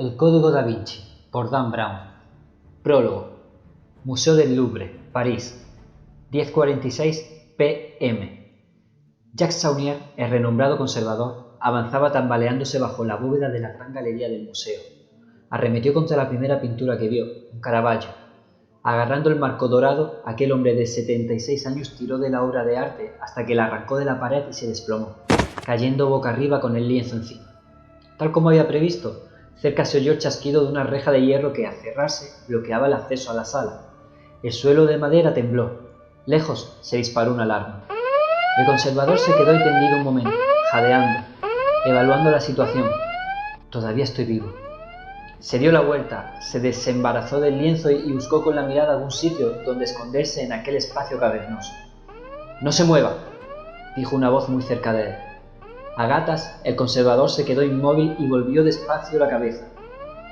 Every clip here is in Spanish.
El Código da Vinci, por Dan Brown. Prólogo. Museo del Louvre, París, 10:46 p.m. Jacques Saunier, el renombrado conservador, avanzaba tambaleándose bajo la bóveda de la gran galería del museo. Arremetió contra la primera pintura que vio, un Caravaggio. Agarrando el marco dorado, aquel hombre de 76 años tiró de la obra de arte hasta que la arrancó de la pared y se desplomó, cayendo boca arriba con el lienzo encima. Tal como había previsto, cerca se oyó el chasquido de una reja de hierro que, al cerrarse, bloqueaba el acceso a la sala. El suelo de madera tembló. Lejos se disparó una alarma. El conservador se quedó ahí tendido un momento, jadeando, evaluando la situación. Todavía estoy vivo. Se dio la vuelta, se desembarazó del lienzo y buscó con la mirada algún sitio donde esconderse en aquel espacio cavernoso. «No se mueva», dijo una voz muy cerca de él. A gatas, el conservador se quedó inmóvil y volvió despacio la cabeza.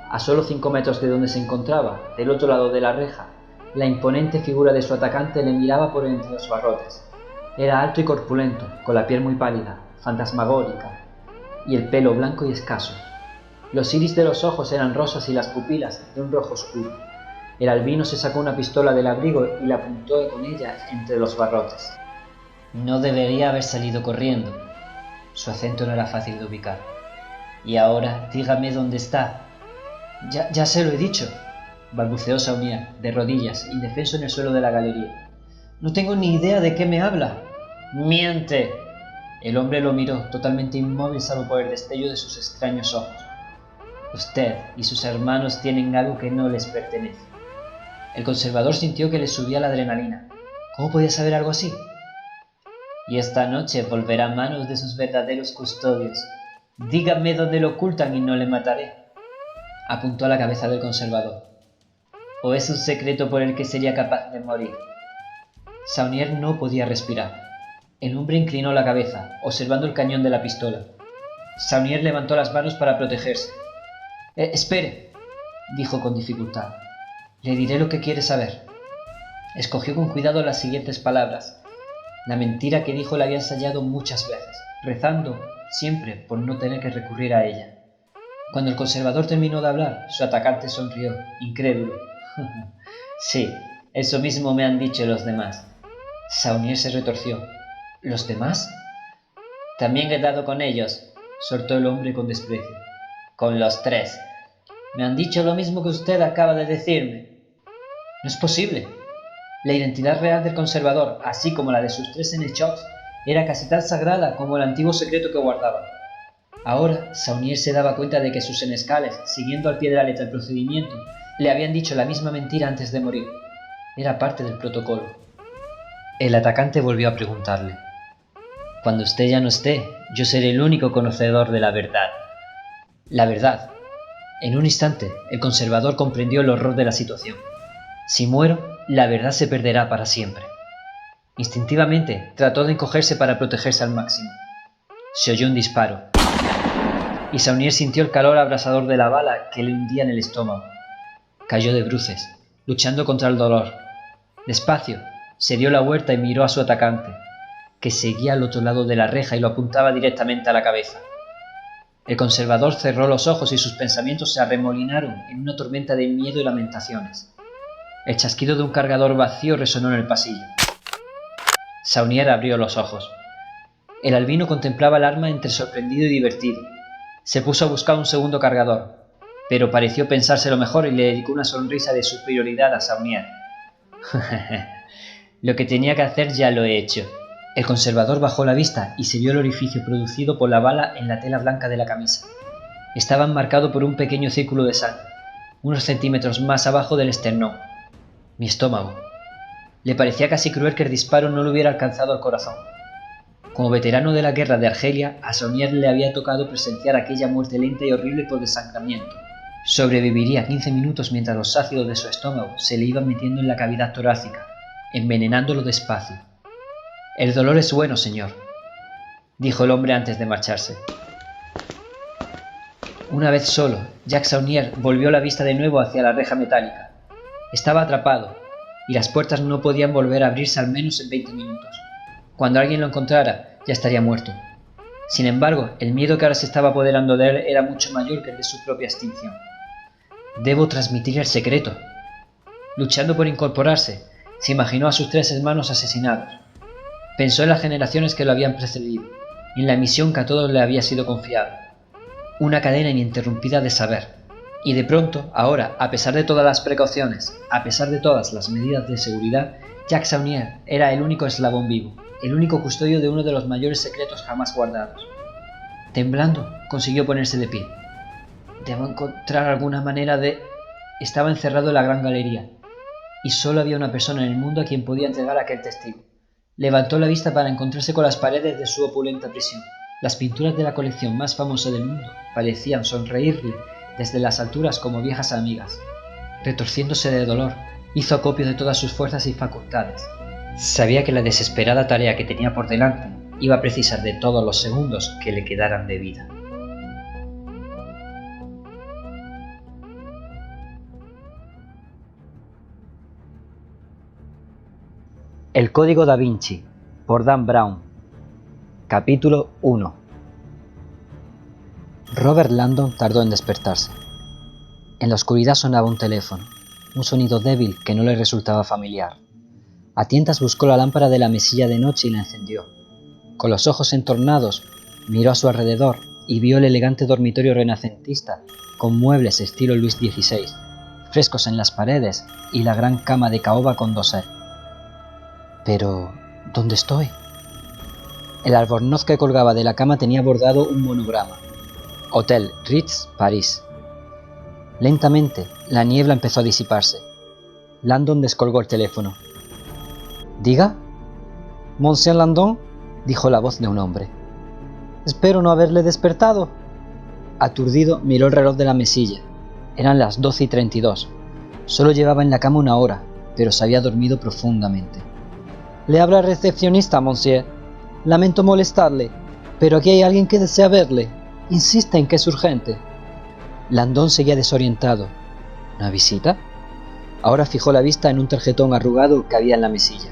A solo 5 metros de donde se encontraba, del otro lado de la reja, la imponente figura de su atacante le miraba por entre los barrotes. Era alto y corpulento, con la piel muy pálida, fantasmagórica, y el pelo blanco y escaso. Los iris de los ojos eran rosas y las pupilas de un rojo oscuro. El albino se sacó una pistola del abrigo y la apuntó con ella entre los barrotes. No debería haber salido corriendo. Su acento no era fácil de ubicar. Y ahora, dígame dónde está. Ya se lo he dicho, balbuceó Saunier, de rodillas, indefenso en el suelo de la galería. No tengo ni idea de qué me habla. ¡Miente! El hombre lo miró, totalmente inmóvil salvo por el destello de sus extraños ojos. Usted y sus hermanos tienen algo que no les pertenece. El conservador sintió que le subía la adrenalina. ¿Cómo podía saber algo así? Y esta noche volverá a manos de sus verdaderos custodios. Dígame dónde lo ocultan y no le mataré. Apuntó a la cabeza del conservador. ¿O es un secreto por el que sería capaz de morir? Saunier no podía respirar. El hombre inclinó la cabeza, observando el cañón de la pistola. Saunier levantó las manos para protegerse. Espere, dijo con dificultad. Le diré lo que quiere saber. Escogió con cuidado las siguientes palabras. La mentira que dijo la había ensayado muchas veces, rezando siempre por no tener que recurrir a ella. Cuando el conservador terminó de hablar, su atacante sonrió, incrédulo. Sí, eso mismo me han dicho los demás. Saunier se retorció. ¿Los demás? También he dado con ellos, soltó el hombre con desprecio. Con los 3. Me han dicho lo mismo que usted acaba de decirme. No es posible. La identidad real del conservador, así como la de sus 3 Seneschals, era casi tan sagrada como el antiguo secreto que guardaban. Ahora, Saunier se daba cuenta de que sus senescales, siguiendo al pie de la letra el procedimiento, le habían dicho la misma mentira antes de morir. Era parte del protocolo. El atacante volvió a preguntarle. Cuando usted ya no esté, yo seré el único conocedor de la verdad. La verdad. En un instante, el conservador comprendió el horror de la situación. Si muero, la verdad se perderá para siempre. Instintivamente, trató de encogerse para protegerse al máximo. Se oyó un disparo, y Saunier sintió el calor abrasador de la bala que le hundía en el estómago. Cayó de bruces, luchando contra el dolor. Despacio, se dio la vuelta y miró a su atacante, que seguía al otro lado de la reja y lo apuntaba directamente a la cabeza. El conservador cerró los ojos y sus pensamientos se arremolinaron en una tormenta de miedo y lamentaciones. El chasquido de un cargador vacío resonó en el pasillo. Saunier abrió los ojos. El albino contemplaba el arma entre sorprendido y divertido. Se puso a buscar un segundo cargador, pero pareció pensárselo mejor y le dedicó una sonrisa de superioridad a Saunier. Lo que tenía que hacer ya lo he hecho. El conservador bajó la vista y se vio el orificio producido por la bala en la tela blanca de la camisa. Estaba enmarcado por un pequeño círculo de sangre, unos centímetros más abajo del esternón. Mi estómago. Le parecía casi cruel que el disparo no le hubiera alcanzado al corazón. Como veterano de la guerra de Argelia, a Saunier le había tocado presenciar aquella muerte lenta y horrible por desangramiento. Sobreviviría 15 minutos mientras los ácidos de su estómago se le iban metiendo en la cavidad torácica, envenenándolo despacio. El dolor es bueno, señor, dijo el hombre antes de marcharse. Una vez solo, Jacques Saunier volvió la vista de nuevo hacia la reja metálica. Estaba atrapado, y las puertas no podían volver a abrirse al menos en 20 minutos. Cuando alguien lo encontrara, ya estaría muerto. Sin embargo, el miedo que ahora se estaba apoderando de él era mucho mayor que el de su propia extinción. Debo transmitir el secreto. Luchando por incorporarse, se imaginó a sus 3 hermanos asesinados. Pensó en las generaciones que lo habían precedido, y en la misión que a todos le había sido confiada. Una cadena ininterrumpida de saber. Y de pronto, ahora, a pesar de todas las precauciones, a pesar de todas las medidas de seguridad, Jack Saunier era el único eslabón vivo, el único custodio de uno de los mayores secretos jamás guardados. Temblando, consiguió ponerse de pie. Debo encontrar alguna manera de... Estaba encerrado en la gran galería, y solo había una persona en el mundo a quien podía entregar aquel testigo. Levantó la vista para encontrarse con las paredes de su opulenta prisión. Las pinturas de la colección más famosa del mundo parecían sonreírle desde las alturas como viejas amigas. Retorciéndose de dolor, hizo acopio de todas sus fuerzas y facultades. Sabía que la desesperada tarea que tenía por delante iba a precisar de todos los segundos que le quedaran de vida. El Código Da Vinci, por Dan Brown. Capítulo 1. Robert Langdon tardó en despertarse. En la oscuridad sonaba un teléfono, un sonido débil que no le resultaba familiar. A tientas buscó la lámpara de la mesilla de noche y la encendió. Con los ojos entornados, miró a su alrededor y vio el elegante dormitorio renacentista con muebles estilo Luis XVI, frescos en las paredes y la gran cama de caoba con dosel. Pero, ¿dónde estoy? El albornoz que colgaba de la cama tenía bordado un monograma. Hotel Ritz, París. Lentamente, la niebla empezó a disiparse. Langdon descolgó el teléfono. ¿Diga? «Monsieur Langdon», dijo la voz de un hombre. «Espero no haberle despertado». Aturdido, miró el reloj de la mesilla. Eran las 12:32. Solo llevaba en la cama 1 hora, pero se había dormido profundamente. «Le habla el recepcionista, monsieur. Lamento molestarle, pero aquí hay alguien que desea verle. Insiste en que es urgente». Langdon seguía desorientado. ¿Una visita? Ahora fijó la vista en un tarjetón arrugado que había en la mesilla.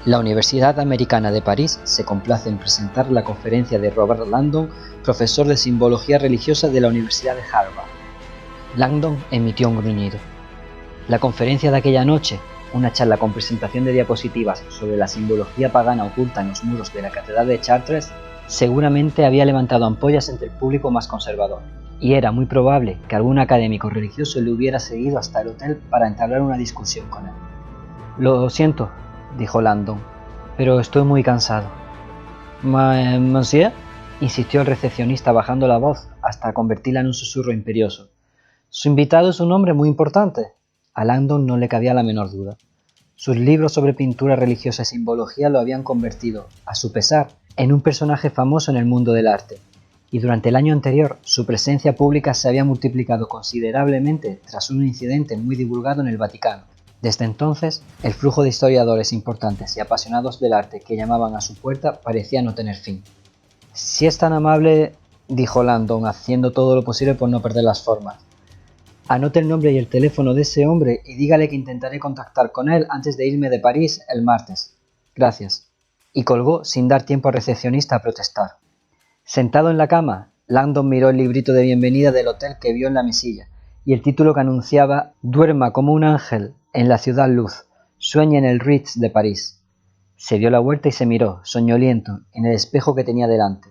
La Universidad Americana de París se complace en presentar la conferencia de Robert Langdon, profesor de Simbología Religiosa de la Universidad de Harvard. Langdon emitió un gruñido. La conferencia de aquella noche, una charla con presentación de diapositivas sobre la simbología pagana oculta en los muros de la Catedral de Chartres, seguramente había levantado ampollas entre el público más conservador, y era muy probable que algún académico religioso le hubiera seguido hasta el hotel para entablar una discusión con él. «Lo siento», dijo Langdon, «pero estoy muy cansado». «Monsieur», insistió el recepcionista bajando la voz hasta convertirla en un susurro imperioso. «Su invitado es un hombre muy importante». A Langdon no le cabía la menor duda. Sus libros sobre pintura religiosa y simbología lo habían convertido, a su pesar, en un personaje famoso en el mundo del arte, y durante el año anterior su presencia pública se había multiplicado considerablemente tras un incidente muy divulgado en el Vaticano. Desde entonces, el flujo de historiadores importantes y apasionados del arte que llamaban a su puerta parecía no tener fin. «Si es tan amable», dijo Langdon, haciendo todo lo posible por no perder las formas, «anote el nombre y el teléfono de ese hombre y dígale que intentaré contactar con él antes de irme de París el martes. Gracias». Y colgó sin dar tiempo al recepcionista a protestar. Sentado en la cama, Langdon miró el librito de bienvenida del hotel que vio en la mesilla y el título que anunciaba «Duerma como un ángel en la ciudad luz, sueña en el Ritz de París». Se dio la vuelta y se miró, soñoliento, en el espejo que tenía delante.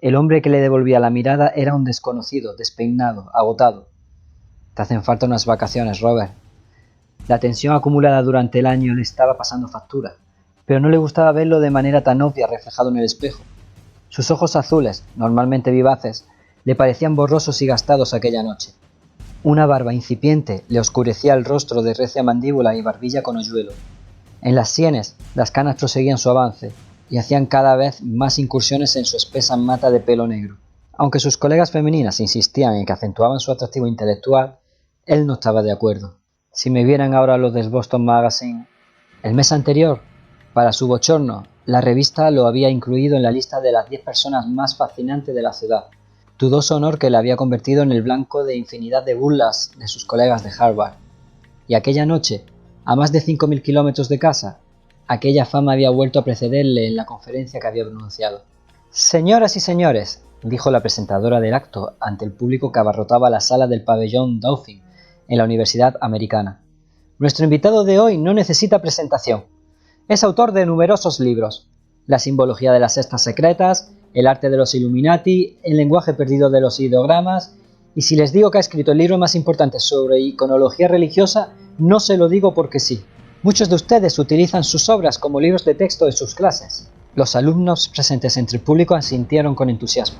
El hombre que le devolvía la mirada era un desconocido, despeinado, agotado. «Te hacen falta unas vacaciones, Robert». La tensión acumulada durante el año le estaba pasando factura, pero no le gustaba verlo de manera tan obvia reflejado en el espejo. Sus ojos azules, normalmente vivaces, le parecían borrosos y gastados aquella noche. Una barba incipiente le oscurecía el rostro de recia mandíbula y barbilla con hoyuelo. En las sienes, las canas proseguían su avance y hacían cada vez más incursiones en su espesa mata de pelo negro. Aunque sus colegas femeninas insistían en que acentuaban su atractivo intelectual, él no estaba de acuerdo. Si me vieran ahora los del Boston Magazine... El mes anterior, para su bochorno, la revista lo había incluido en la lista de las 10 personas más fascinantes de la ciudad, dudoso honor que le había convertido en el blanco de infinidad de burlas de sus colegas de Harvard. Y aquella noche, a más de 5.000 kilómetros de casa, aquella fama había vuelto a precederle en la conferencia que había pronunciado. «Señoras y señores, dijo la presentadora del acto ante el público que abarrotaba la sala del pabellón Dauphin en la Universidad Americana. Nuestro invitado de hoy no necesita presentación. Es autor de numerosos libros: La simbología de las cestas secretas, El arte de los Illuminati, El lenguaje perdido de los ideogramas, y si les digo que ha escrito el libro más importante sobre iconología religiosa, no se lo digo porque sí. Muchos de ustedes utilizan sus obras como libros de texto en sus clases. Los alumnos presentes entre el público asintieron con entusiasmo.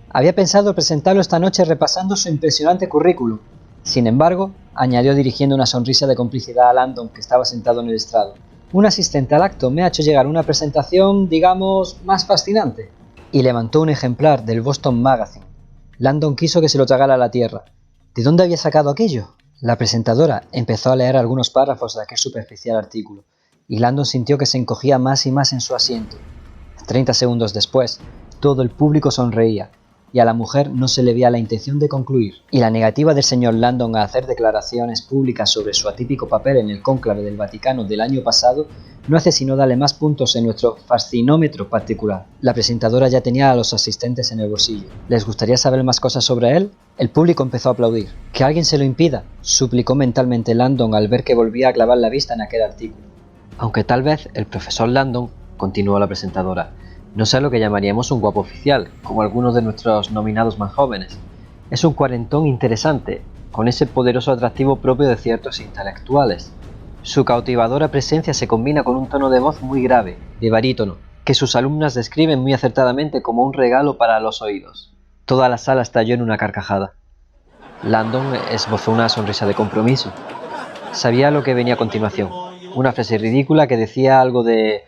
Había pensado presentarlo esta noche repasando su impresionante currículum. Sin embargo, añadió dirigiendo una sonrisa de complicidad a Landon, que estaba sentado en el estrado, un asistente al acto me ha hecho llegar una presentación, digamos, más fascinante. Y levantó un ejemplar del Boston Magazine. Landon quiso que se lo tragara a la tierra. ¿De dónde había sacado aquello? La presentadora empezó a leer algunos párrafos de aquel superficial artículo, y Landon sintió que se encogía más y más en su asiento. 30 segundos después, todo el público sonreía, y a la mujer no se le veía la intención de concluir, y la negativa del señor Landon a hacer declaraciones públicas sobre su atípico papel en el cónclave del Vaticano del año pasado no hace sino darle más puntos en nuestro fascinómetro particular. La presentadora ya tenía a los asistentes en el bolsillo. ¿Les gustaría saber más cosas sobre él? El público empezó a aplaudir. «Que alguien se lo impida», suplicó mentalmente Landon al ver que volvía a clavar la vista en aquel artículo. «Aunque tal vez el profesor Landon», continuó la presentadora, «no sea lo que llamaríamos un guapo oficial, como algunos de nuestros nominados más jóvenes. Es un cuarentón interesante, con ese poderoso atractivo propio de ciertos intelectuales. Su cautivadora presencia se combina con un tono de voz muy grave, de barítono, que sus alumnas describen muy acertadamente como un regalo para los oídos». Toda la sala estalló en una carcajada. Landon esbozó una sonrisa de compromiso. Sabía lo que venía a continuación, una frase ridícula que decía algo de...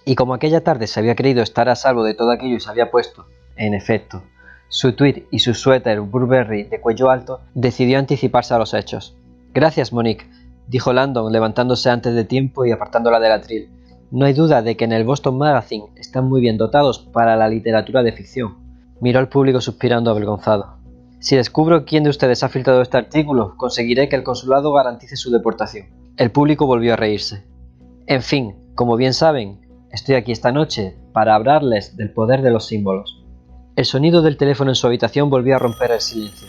Y como aquella tarde se había creído estar a salvo de todo aquello y se había puesto, en efecto, su tweed y su suéter Burberry de cuello alto, decidió anticiparse a los hechos. «Gracias, Monique», dijo Landon levantándose antes de tiempo y apartándola del atril. «No hay duda de que en el Boston Magazine están muy bien dotados para la literatura de ficción». Miró al público suspirando avergonzado. «Si descubro quién de ustedes ha filtrado este artículo, conseguiré que el consulado garantice su deportación». El público volvió a reírse. «En fin, como bien saben, estoy aquí esta noche para hablarles del poder de los símbolos». El sonido del teléfono en su habitación volvió a romper el silencio.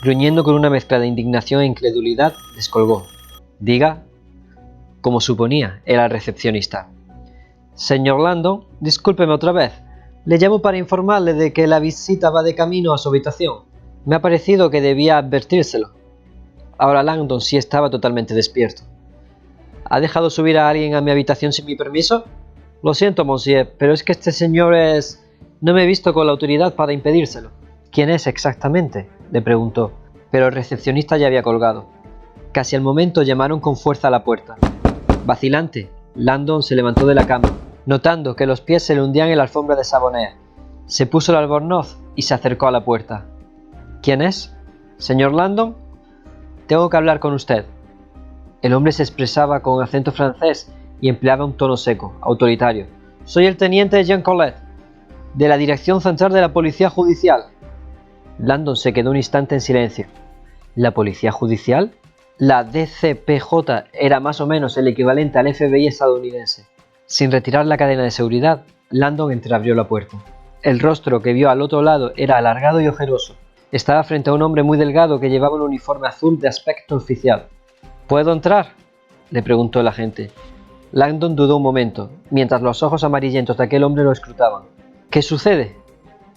Gruñendo con una mezcla de indignación e incredulidad, descolgó. «Diga». Como suponía, era el recepcionista. «Señor Landon, discúlpeme otra vez. Le llamo para informarle de que la visita va de camino a su habitación. Me ha parecido que debía advertírselo». Ahora Landon sí estaba totalmente despierto. «¿Ha dejado subir a alguien a mi habitación sin mi permiso? Lo siento, monsieur, pero es que este señor es... No me he visto con la autoridad para impedírselo». «¿Quién es exactamente?», le preguntó, pero el recepcionista ya había colgado. Casi al momento llamaron con fuerza a la puerta. Vacilante, Landon se levantó de la cama, notando que los pies se le hundían en la alfombra de Savonea. Se puso el albornoz y se acercó a la puerta. «¿Quién es? ¿Señor Landon? Tengo que hablar con usted». El hombre se expresaba con acento francés y empleaba un tono seco, autoritario. «Soy el teniente Jean Collet, de la Dirección Central de la Policía Judicial». Landon se quedó un instante en silencio. ¿La Policía Judicial? La DCPJ era más o menos el equivalente al FBI estadounidense. Sin retirar la cadena de seguridad, Landon entreabrió la puerta. El rostro que vio al otro lado era alargado y ojeroso. Estaba frente a un hombre muy delgado que llevaba un uniforme azul de aspecto oficial. «¿Puedo entrar?», le preguntó el agente. Landon dudó un momento, mientras los ojos amarillentos de aquel hombre lo escrutaban. «¿Qué sucede?».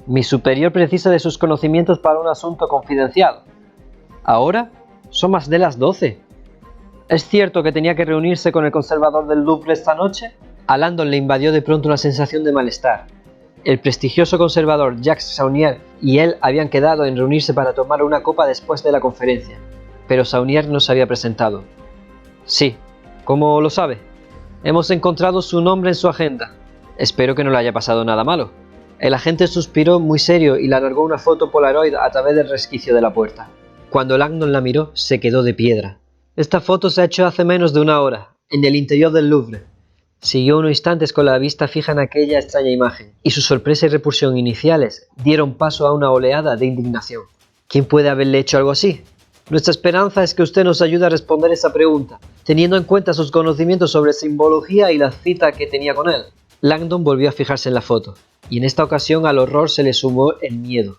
«Mi superior precisa de sus conocimientos para un asunto confidencial». «¿Ahora? Son más de las 12. ¿Es cierto que tenía que reunirse con el conservador del Louvre esta noche?». A Landon le invadió de pronto una sensación de malestar. El prestigioso conservador Jacques Saunier y él habían quedado en reunirse para tomar una copa después de la conferencia, pero Saunier no se había presentado. «Sí, ¿cómo lo sabe?». «Hemos encontrado su nombre en su agenda». «Espero que no le haya pasado nada malo». El agente suspiró muy serio y le alargó una foto Polaroid a través del resquicio de la puerta. Cuando Landon la miró, se quedó de piedra. «Esta foto se ha hecho hace menos de una hora, en el interior del Louvre». Siguió unos instantes con la vista fija en aquella extraña imagen, y su sorpresa y repulsión iniciales dieron paso a una oleada de indignación. ¿Quién puede haberle hecho algo así? Nuestra esperanza es que usted nos ayude a responder esa pregunta, teniendo en cuenta sus conocimientos sobre simbología y la cita que tenía con él. Landon volvió a fijarse en la foto. y en esta ocasión al horror se le sumó el miedo.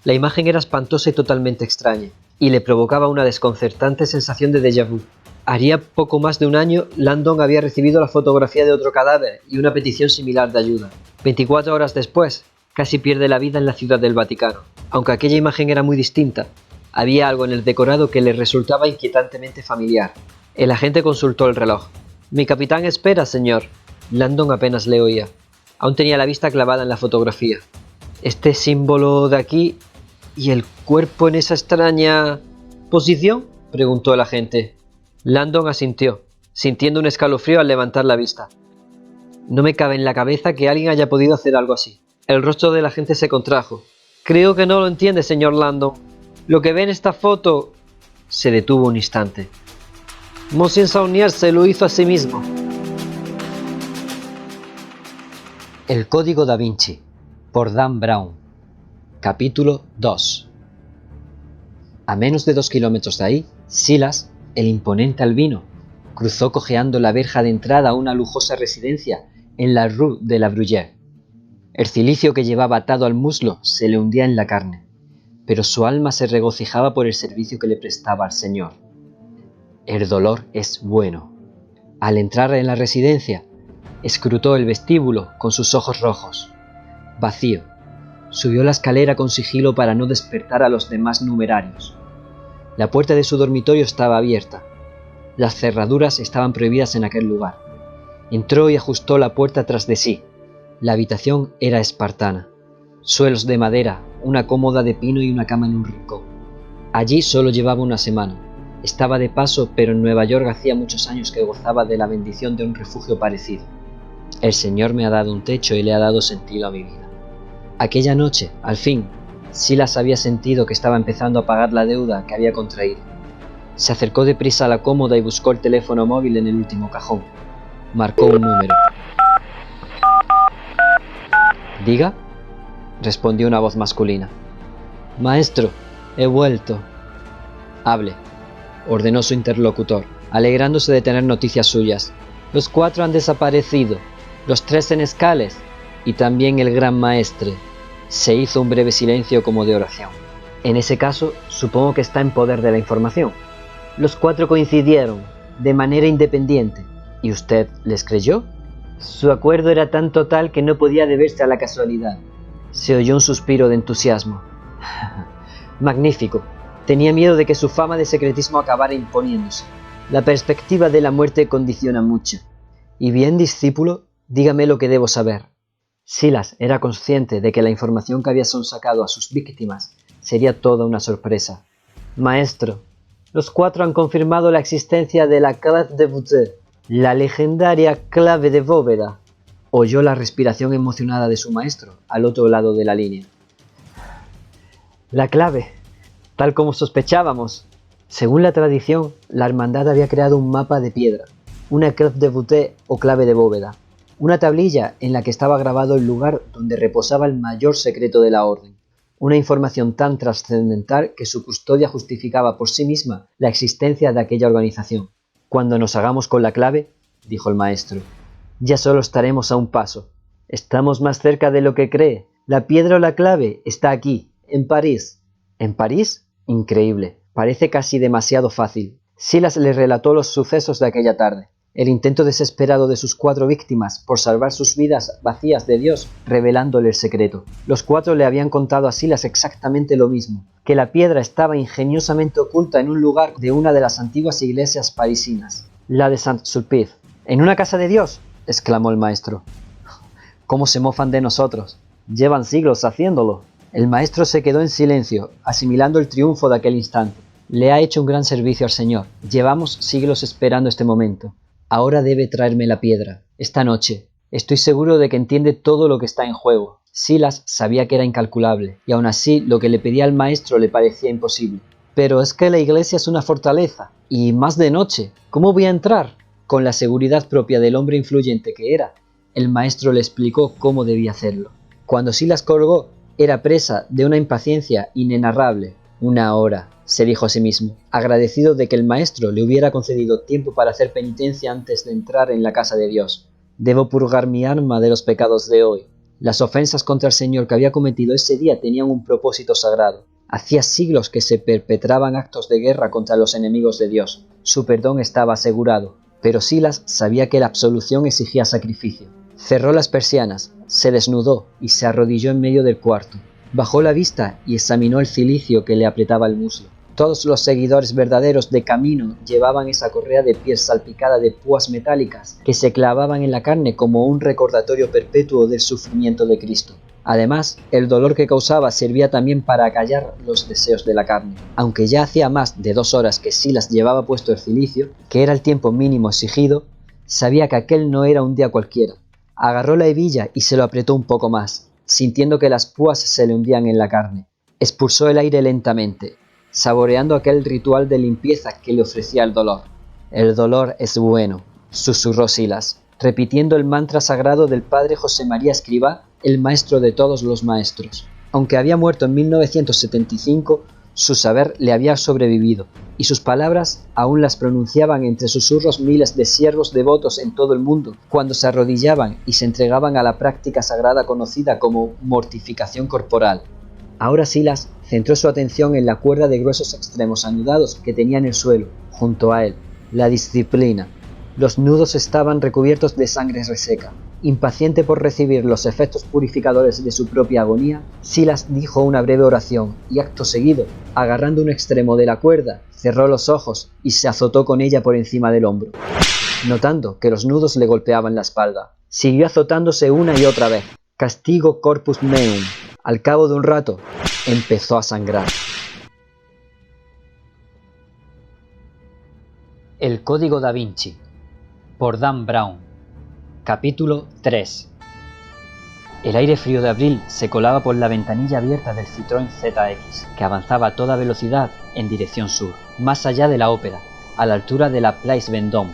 La imagen era espantosa y totalmente extraña, y le provocaba una desconcertante sensación de déjà vu. Haría poco más de un año, Landon había recibido la fotografía de otro cadáver y una petición similar de ayuda. 24 horas después, casi pierde la vida en la Ciudad del Vaticano. Aunque aquella imagen era muy distinta, había algo en el decorado que le resultaba inquietantemente familiar. El agente consultó el reloj. «Mi capitán espera, señor». Landon apenas le oía. Aún tenía la vista clavada en la fotografía. «¿Este símbolo de aquí y el cuerpo en esa extraña posición?», preguntó el agente. Landon asintió, sintiendo un escalofrío al levantar la vista. «No me cabe en la cabeza que alguien haya podido hacer algo así». El rostro del agente se contrajo. «Creo que no lo entiende, señor Landon. Lo que ve en esta foto...». Se detuvo un instante. «Monsieur Saunier se lo hizo a sí mismo». El Código Da Vinci, por Dan Brown. Capítulo 2. A menos de 2 kilómetros de ahí, Silas, el imponente albino, cruzó cojeando la verja de entrada a una lujosa residencia en la Rue de la Bruyère. El cilicio que llevaba atado al muslo se le hundía en la carne, pero su alma se regocijaba por el servicio que le prestaba al Señor. El dolor es bueno. Al entrar en la residencia, escrutó el vestíbulo con sus ojos rojos. Vacío. Subió la escalera con sigilo para no despertar a los demás numerarios. La puerta de su dormitorio estaba abierta. Las cerraduras estaban prohibidas en aquel lugar. Entró y ajustó la puerta tras de sí. La habitación era espartana. Suelos de madera, una cómoda de pino y una cama en un rincón. Allí solo llevaba una semana. Estaba de paso, pero en Nueva York hacía muchos años que gozaba de la bendición de un refugio parecido. El Señor me ha dado un techo y le ha dado sentido a mi vida. Aquella noche, al fin, Silas había sentido que estaba empezando a pagar la deuda que había contraído. Se acercó deprisa a la cómoda y buscó el teléfono móvil en el último cajón. Marcó un número. «¿Diga?», respondió una voz masculina. «Maestro, he vuelto». «Hable», ordenó su interlocutor, alegrándose de tener noticias suyas. «Los 4 han desaparecido, los 3 senescales y también el gran maestre». Se hizo un breve silencio como de oración. «En ese caso, supongo que está en poder de la información». «Los 4 coincidieron, de manera independiente». «¿Y usted les creyó?». «Su acuerdo era tan total que no podía deberse a la casualidad». Se oyó un suspiro de entusiasmo. «Magnífico. Tenía miedo de que su fama de secretismo acabara imponiéndose. La perspectiva de la muerte condiciona mucho. Y bien, discípulo, dígame lo que debo saber». Silas era consciente de que la información que había sonsacado a sus víctimas sería toda una sorpresa. «Maestro, los 4 han confirmado la existencia de la clave de voûte, la legendaria clave de bóveda». Oyó la respiración emocionada de su maestro al otro lado de la línea. «La clave, tal como sospechábamos». Según la tradición, la hermandad había creado un mapa de piedra, una clave de voûte o clave de bóveda, una tablilla en la que estaba grabado el lugar donde reposaba el mayor secreto de la orden, una información tan trascendental que su custodia justificaba por sí misma la existencia de aquella organización. «Cuando nos hagamos con la clave», dijo el maestro, «ya solo estaremos a un paso. Estamos más cerca de lo que cree. La piedra o la clave está aquí, en París». «¿En París?». Increíble. Parece casi demasiado fácil. Silas le relató los sucesos de aquella tarde. El intento desesperado de sus 4 víctimas por salvar sus vidas vacías de Dios, revelándole el secreto. Los 4 le habían contado a Silas exactamente lo mismo, que la piedra estaba ingeniosamente oculta en un lugar de una de las antiguas iglesias parisinas, la de Saint-Sulpice. «¿En una casa de Dios?», exclamó el maestro. «¿Cómo se mofan de nosotros? Llevan siglos haciéndolo». El maestro se quedó en silencio, asimilando el triunfo de aquel instante. «Le ha hecho un gran servicio al Señor. Llevamos siglos esperando este momento. Ahora debe traerme la piedra, esta noche. Estoy seguro de que entiende todo lo que está en juego». Silas sabía que era incalculable, y aún así lo que le pedía al maestro le parecía imposible. «Pero es que la iglesia es una fortaleza, y más de noche. ¿Cómo voy a entrar?». Con la seguridad propia del hombre influyente que era, el maestro le explicó cómo debía hacerlo. Cuando Silas colgó, era presa de una impaciencia inenarrable. «Una hora», se dijo a sí mismo, agradecido de que el maestro le hubiera concedido tiempo para hacer penitencia antes de entrar en la casa de Dios. «Debo purgar mi alma de los pecados de hoy». Las ofensas contra el Señor que había cometido ese día tenían un propósito sagrado. Hacía siglos que se perpetraban actos de guerra contra los enemigos de Dios. Su perdón estaba asegurado, pero Silas sabía que la absolución exigía sacrificio. Cerró las persianas, se desnudó y se arrodilló en medio del cuarto. Bajó la vista y examinó el cilicio que le apretaba el muslo. Todos los seguidores verdaderos de Camino llevaban esa correa de piel salpicada de púas metálicas que se clavaban en la carne como un recordatorio perpetuo del sufrimiento de Cristo. Además, el dolor que causaba servía también para acallar los deseos de la carne. Aunque ya hacía más de 2 horas que Silas llevaba puesto el cilicio, que era el tiempo mínimo exigido, sabía que aquel no era un día cualquiera. Agarró la hebilla y se lo apretó un poco más, sintiendo que las púas se le hundían en la carne. Expulsó el aire lentamente, saboreando aquel ritual de limpieza que le ofrecía el dolor. «El dolor es bueno», susurró Silas, repitiendo el mantra sagrado del padre José María Escrivá, el maestro de todos los maestros. Aunque había muerto en 1975, su saber le había sobrevivido, y sus palabras aún las pronunciaban entre susurros miles de siervos devotos en todo el mundo, cuando se arrodillaban y se entregaban a la práctica sagrada conocida como mortificación corporal. Ahora Silas centró su atención en la cuerda de gruesos extremos anudados que tenía en el suelo, junto a él, la disciplina. Los nudos estaban recubiertos de sangre reseca. Impaciente por recibir los efectos purificadores de su propia agonía, Silas dijo una breve oración y acto seguido, agarrando un extremo de la cuerda, cerró los ojos y se azotó con ella por encima del hombro, notando que los nudos le golpeaban la espalda. Siguió azotándose una y otra vez. Castigo corpus meum. Al cabo de un rato, empezó a sangrar. El Código Da Vinci, por Dan Brown. Capítulo 3. El aire frío de abril se colaba por la ventanilla abierta del Citroën ZX, que avanzaba a toda velocidad en dirección sur, más allá de la ópera, a la altura de la Place Vendôme.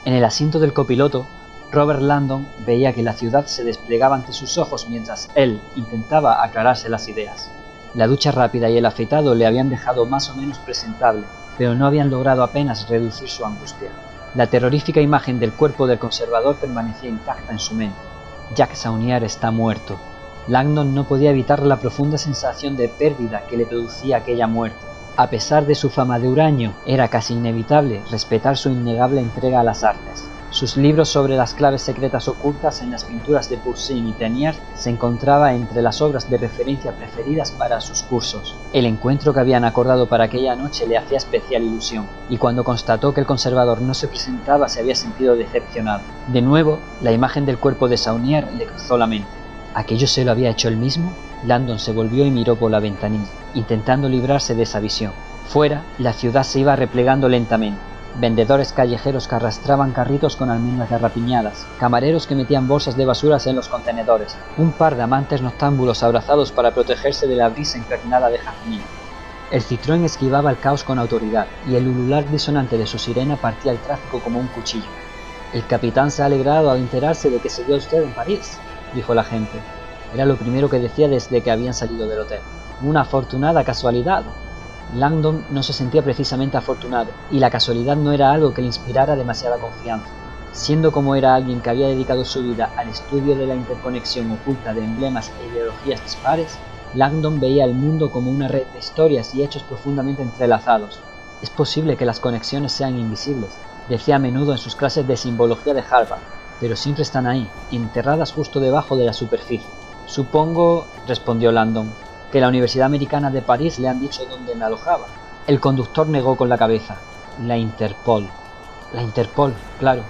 En el asiento del copiloto, Robert Langdon veía que la ciudad se desplegaba ante sus ojos mientras él intentaba aclararse las ideas. La ducha rápida y el afeitado le habían dejado más o menos presentable, pero no habían logrado apenas reducir su angustia. La terrorífica imagen del cuerpo del conservador permanecía intacta en su mente. Jacques Saunier está muerto. Langdon no podía evitar la profunda sensación de pérdida que le producía aquella muerte. A pesar de su fama de huraño, era casi inevitable respetar su innegable entrega a las artes. Sus libros sobre las claves secretas ocultas en las pinturas de Poussin y Teniers se encontraba entre las obras de referencia preferidas para sus cursos. El encuentro que habían acordado para aquella noche le hacía especial ilusión, y cuando constató que el conservador no se presentaba se había sentido decepcionado. De nuevo, la imagen del cuerpo de Saunier le cruzó la mente. ¿Aquello se lo había hecho él mismo? Langdon se volvió y miró por la ventanilla, intentando librarse de esa visión. Fuera, la ciudad se iba replegando lentamente. Vendedores callejeros que arrastraban carritos con almendras garrapiñadas, camareros que metían bolsas de basuras en los contenedores, un par de amantes noctámbulos abrazados para protegerse de la brisa impregnada de jazmín. El Citroën esquivaba el caos con autoridad, y el ulular disonante de su sirena partía el tráfico como un cuchillo. «El capitán se ha alegrado al enterarse de que se vio usted en París», dijo la gente. Era lo primero que decía desde que habían salido del hotel. «Una afortunada casualidad». Langdon no se sentía precisamente afortunado, y la casualidad no era algo que le inspirara demasiada confianza. Siendo como era alguien que había dedicado su vida al estudio de la interconexión oculta de emblemas e ideologías dispares, Langdon veía el mundo como una red de historias y hechos profundamente entrelazados. «Es posible que las conexiones sean invisibles», decía a menudo en sus clases de simbología de Harvard, «pero siempre están ahí, enterradas justo debajo de la superficie». «Supongo», respondió Langdon, «que la Universidad Americana de París le han dicho dónde me alojaba». El conductor negó con la cabeza. «La Interpol». «La Interpol, claro»,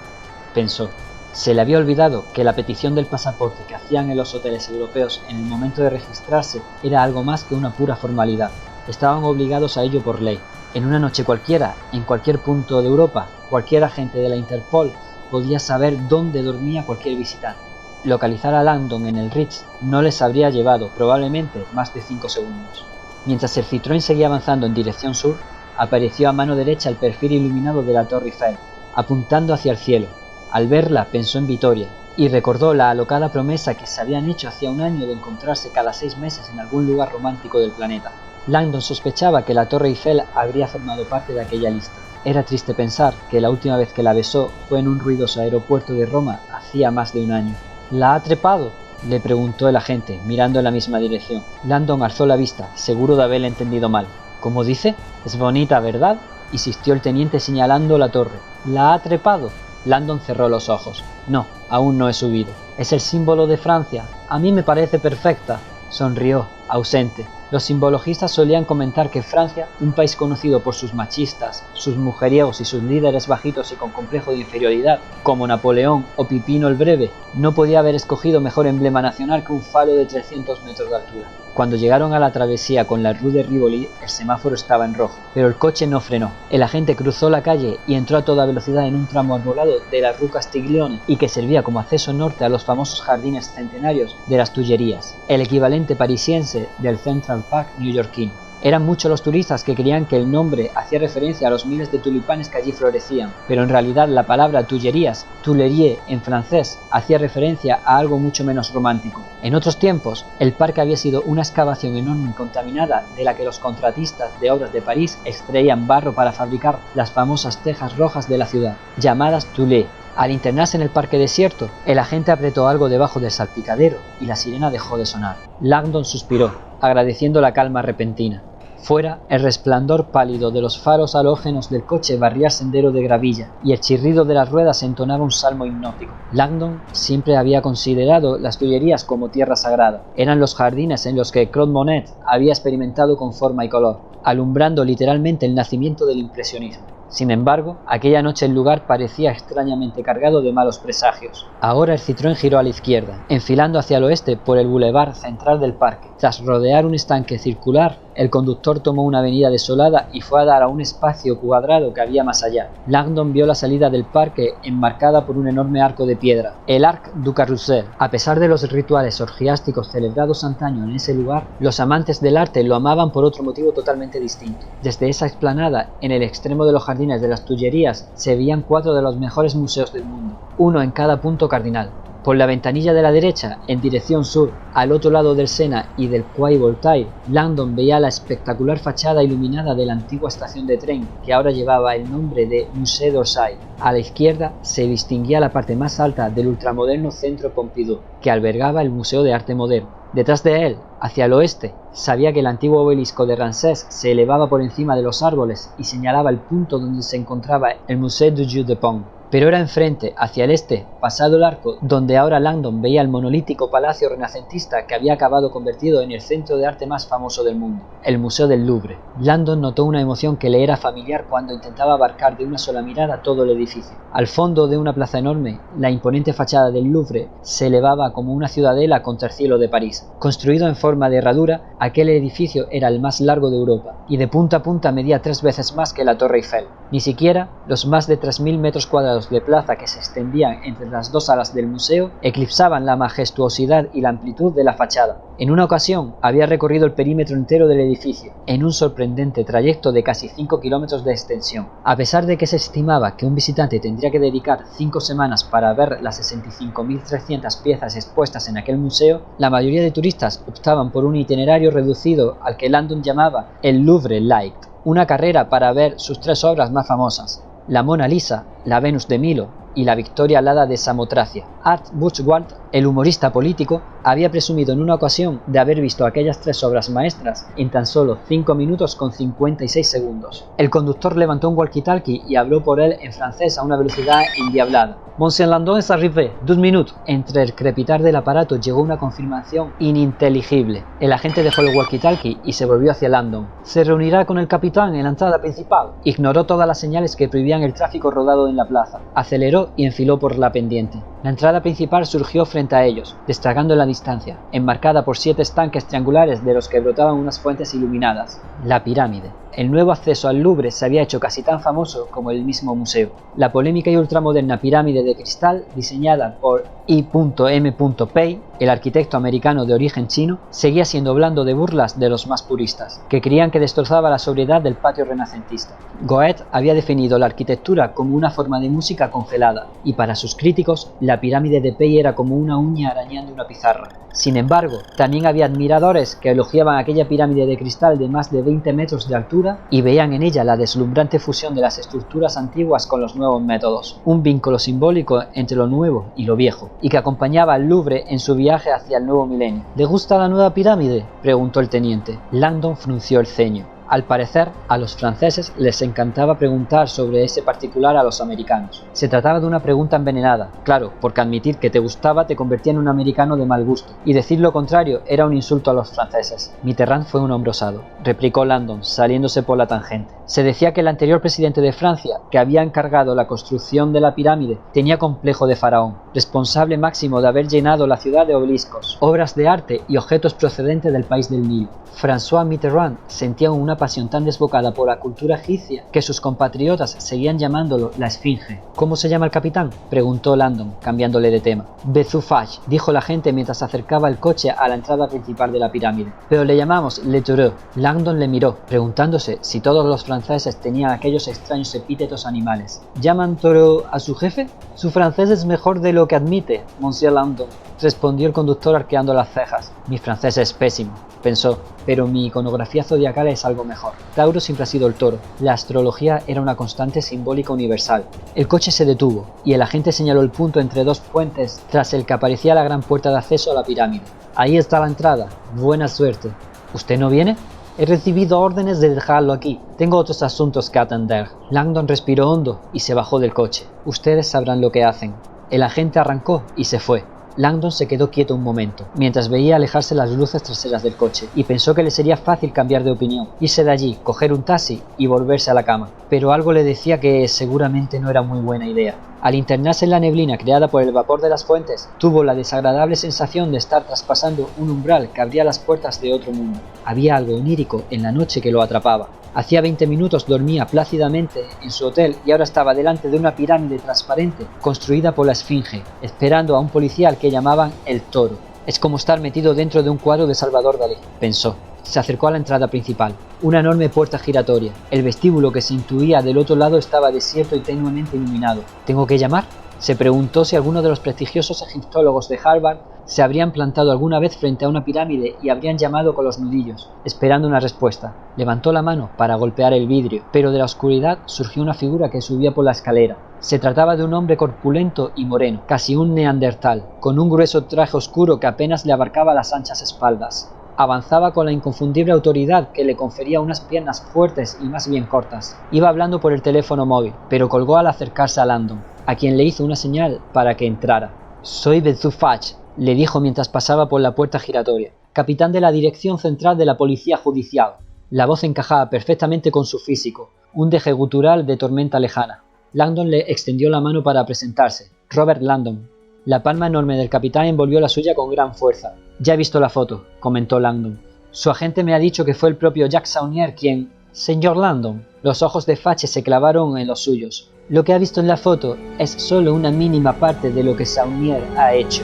pensó. Se le había olvidado que la petición del pasaporte que hacían en los hoteles europeos en el momento de registrarse era algo más que una pura formalidad. Estaban obligados a ello por ley. En una noche cualquiera, en cualquier punto de Europa, cualquier agente de la Interpol podía saber dónde dormía cualquier visitante. Localizar a Langdon en el Ritz no les habría llevado, probablemente, más de 5 segundos. Mientras el Citroën seguía avanzando en dirección sur, apareció a mano derecha el perfil iluminado de la Torre Eiffel, apuntando hacia el cielo. Al verla pensó en Vitoria, y recordó la alocada promesa que se habían hecho hacía un año de encontrarse cada 6 meses en algún lugar romántico del planeta. Langdon sospechaba que la Torre Eiffel habría formado parte de aquella lista. Era triste pensar que la última vez que la besó fue en un ruidoso aeropuerto de Roma hacía más de un año. «¿La ha trepado?», le preguntó el agente, mirando en la misma dirección. Landon alzó la vista, seguro de haberle entendido mal. ¿Cómo dice? Es bonita, ¿verdad? Insistió el teniente señalando la torre. ¿La ha trepado? Landon cerró los ojos. No, aún no he subido. Es el símbolo de Francia. A mí me parece perfecta. Sonrió, ausente. Los simbologistas solían comentar que Francia, un país conocido por sus machistas, sus mujeriegos y sus líderes bajitos y con complejo de inferioridad, como Napoleón o Pipino el Breve, no podía haber escogido mejor emblema nacional que un falo de 300 metros de altura. Cuando llegaron a la travesía con la Rue de Rivoli, el semáforo estaba en rojo, pero el coche no frenó. El agente cruzó la calle y entró a toda velocidad en un tramo arbolado de la Rue Castiglione y que servía como acceso norte a los famosos jardines centenarios de las Tullerías, el equivalente parisiense del Central Park neoyorquino. Eran muchos los turistas que creían que el nombre hacía referencia a los miles de tulipanes que allí florecían, pero en realidad la palabra Tullerías, Tuileries en francés, hacía referencia a algo mucho menos romántico. En otros tiempos, el parque había sido una excavación enorme y contaminada de la que los contratistas de obras de París extraían barro para fabricar las famosas tejas rojas de la ciudad, llamadas Tuiles. Al internarse en el parque desierto, el agente apretó algo debajo del salpicadero y la sirena dejó de sonar. Langdon suspiró, agradeciendo la calma repentina. Fuera, el resplandor pálido de los faros halógenos del coche barría el sendero de gravilla y el chirrido de las ruedas entonaba un salmo hipnótico. Langdon siempre había considerado las Tullerías como tierra sagrada. Eran los jardines en los que Claude Monet había experimentado con forma y color, alumbrando literalmente el nacimiento del impresionismo. Sin embargo, aquella noche el lugar parecía extrañamente cargado de malos presagios. Ahora el Citroën giró a la izquierda, enfilando hacia el oeste por el bulevar central del parque. Tras rodear un estanque circular, el conductor tomó una avenida desolada y fue a dar a un espacio cuadrado que había más allá. Langdon vio la salida del parque enmarcada por un enorme arco de piedra, el Arc du Carrousel. A pesar de los rituales orgiásticos celebrados antaño en ese lugar, los amantes del arte lo amaban por otro motivo totalmente distinto. Desde esa explanada, en el extremo de los jardines de las Tullerías, se veían 4 de los mejores museos del mundo, uno en cada punto cardinal. Por la ventanilla de la derecha, en dirección sur, al otro lado del Sena y del Quai Voltaire, Langdon veía la espectacular fachada iluminada de la antigua estación de tren, que ahora llevaba el nombre de Musée d'Orsay. A la izquierda se distinguía la parte más alta del ultramoderno Centro Pompidou, que albergaba el Museo de Arte Moderno. Detrás de él, hacia el oeste, sabía que el antiguo obelisco de Ramsès se elevaba por encima de los árboles y señalaba el punto donde se encontraba el Musée du Jeu de Paume. Pero era enfrente, hacia el este, pasado el arco, donde ahora Langdon veía el monolítico palacio renacentista que había acabado convertido en el centro de arte más famoso del mundo, el Museo del Louvre. Langdon notó una emoción que le era familiar cuando intentaba abarcar de una sola mirada todo el edificio. Al fondo de una plaza enorme, la imponente fachada del Louvre se elevaba como una ciudadela contra el cielo de París. Construido en forma de herradura, aquel edificio era el más largo de Europa, y de punta a punta medía 3 veces más que la Torre Eiffel. Ni siquiera los más de 3.000 metros cuadrados de plaza que se extendían entre las 2 alas del museo eclipsaban la majestuosidad y la amplitud de la fachada. En una ocasión había recorrido el perímetro entero del edificio, en un sorprendente trayecto de casi 5 kilómetros de extensión. A pesar de que se estimaba que un visitante tendría que dedicar 5 semanas para ver las 65.300 piezas expuestas en aquel museo, la mayoría de turistas optaban por un itinerario reducido al que Langdon llamaba el Louvre Light, una carrera para ver sus 3 obras más famosas: la Mona Lisa, la Venus de Milo y la Victoria alada de Samotracia. Art Buchwald, el humorista político, había presumido en una ocasión de haber visto aquellas 3 obras maestras en tan solo 5 minutos con 56 segundos. El conductor levantó un walkie-talkie y habló por él en francés a una velocidad endiablada. Monsieur Langdon es arrivé, 2 minutos. Entre el crepitar del aparato llegó una confirmación ininteligible. El agente dejó el walkie-talkie y se volvió hacia Langdon. Se reunirá con el capitán en la entrada principal. Ignoró todas las señales que prohibían el tráfico rodado en la plaza. Aceleró y enfiló por la pendiente. La entrada principal surgió frente a ellos, destacando en la distancia, enmarcada por 7 estanques triangulares de los que brotaban unas fuentes iluminadas. La pirámide. El nuevo acceso al Louvre se había hecho casi tan famoso como el mismo museo. La polémica y ultramoderna pirámide de cristal, diseñada por I.M. Pei, el arquitecto americano de origen chino, seguía siendo blando de burlas de los más puristas, que creían que destrozaba la sobriedad del patio renacentista. Goethe había definido la arquitectura como una forma de música congelada, y para sus críticos, la pirámide de Pei era como una uña arañando una pizarra. Sin embargo, también había admiradores que elogiaban aquella pirámide de cristal de más de 20 metros de altura y veían en ella la deslumbrante fusión de las estructuras antiguas con los nuevos métodos, un vínculo simbólico entre lo nuevo y lo viejo, y que acompañaba al Louvre en su viaje viaje hacia el nuevo milenio. ¿Le gusta la nueva pirámide?, preguntó el teniente. Langdon frunció el ceño. Al parecer, a los franceses les encantaba preguntar sobre ese particular a los americanos. Se trataba de una pregunta envenenada, claro, porque admitir que te gustaba te convertía en un americano de mal gusto, y decir lo contrario era un insulto a los franceses. Mitterrand fue un hombre osado, replicó Langdon, saliéndose por la tangente. Se decía que el anterior presidente de Francia, que había encargado la construcción de la pirámide, tenía complejo de faraón, responsable máximo de haber llenado la ciudad de obeliscos, obras de arte y objetos procedentes del país del Nilo. François Mitterrand sentía una pasión tan desbocada por la cultura egipcia que sus compatriotas seguían llamándolo la Esfinge. ¿Cómo se llama el capitán?, preguntó Langdon, cambiándole de tema. Bezufach, dijo la gente mientras acercaba el coche a la entrada principal de la pirámide. Pero le llamamos Le Toureux. Langdon le miró, preguntándose si todos los franceses tenían aquellos extraños epítetos animales. ¿Llaman toro a su jefe? Su francés es mejor de lo que admite, Monsieur Langdon, respondió el conductor arqueando las cejas. Mi francés es pésimo, pensó, pero mi iconografía zodiacal es algo mejor. Tauro siempre ha sido el toro. La astrología era una constante simbólica universal. El coche se detuvo, y el agente señaló el punto entre dos puentes tras el que aparecía la gran puerta de acceso a la pirámide. Ahí está la entrada. Buena suerte. ¿Usted no viene? He recibido órdenes de dejarlo aquí. Tengo otros asuntos que atender. Langdon respiró hondo y se bajó del coche. Ustedes sabrán lo que hacen. El agente arrancó y se fue. Langdon se quedó quieto un momento, mientras veía alejarse las luces traseras del coche, y pensó que le sería fácil cambiar de opinión, irse de allí, coger un taxi y volverse a la cama. Pero algo le decía que seguramente no era muy buena idea. Al internarse en la neblina creada por el vapor de las fuentes, tuvo la desagradable sensación de estar traspasando un umbral que abría las puertas de otro mundo. Había algo onírico en la noche que lo atrapaba. Hacía 20 minutos dormía plácidamente en su hotel y ahora estaba delante de una pirámide transparente construida por la Esfinge, esperando a un policía al que llamaban el Toro. Es como estar metido dentro de un cuadro de Salvador Dalí, pensó. Se acercó a la entrada principal, una enorme puerta giratoria. El vestíbulo que se intuía del otro lado estaba desierto y tenuemente iluminado. ¿Tengo que llamar?, se preguntó si alguno de los prestigiosos egiptólogos de Harvard se habrían plantado alguna vez frente a una pirámide y habrían llamado con los nudillos, esperando una respuesta. Levantó la mano para golpear el vidrio, pero de la oscuridad surgió una figura que subía por la escalera. Se trataba de un hombre corpulento y moreno, casi un neandertal, con un grueso traje oscuro que apenas le abarcaba las anchas espaldas. Avanzaba con la inconfundible autoridad que le confería unas piernas fuertes y más bien cortas. Iba hablando por el teléfono móvil, pero colgó al acercarse a Langdon, a quien le hizo una señal para que entrara. «Soy Bezufach», le dijo mientras pasaba por la puerta giratoria, capitán de la Dirección Central de la Policía Judicial. La voz encajaba perfectamente con su físico, un deje gutural de tormenta lejana. Langdon le extendió la mano para presentarse. Robert Langdon. La palma enorme del capitán envolvió la suya con gran fuerza. «Ya he visto la foto», comentó Langdon. «Su agente me ha dicho que fue el propio Jacques Saunier quien...» «Señor Langdon». Los ojos de Fache se clavaron en los suyos. «Lo que ha visto en la foto es solo una mínima parte de lo que Saunier ha hecho».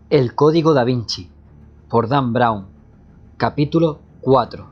El Código Da Vinci, por Dan Brown. Capítulo 4.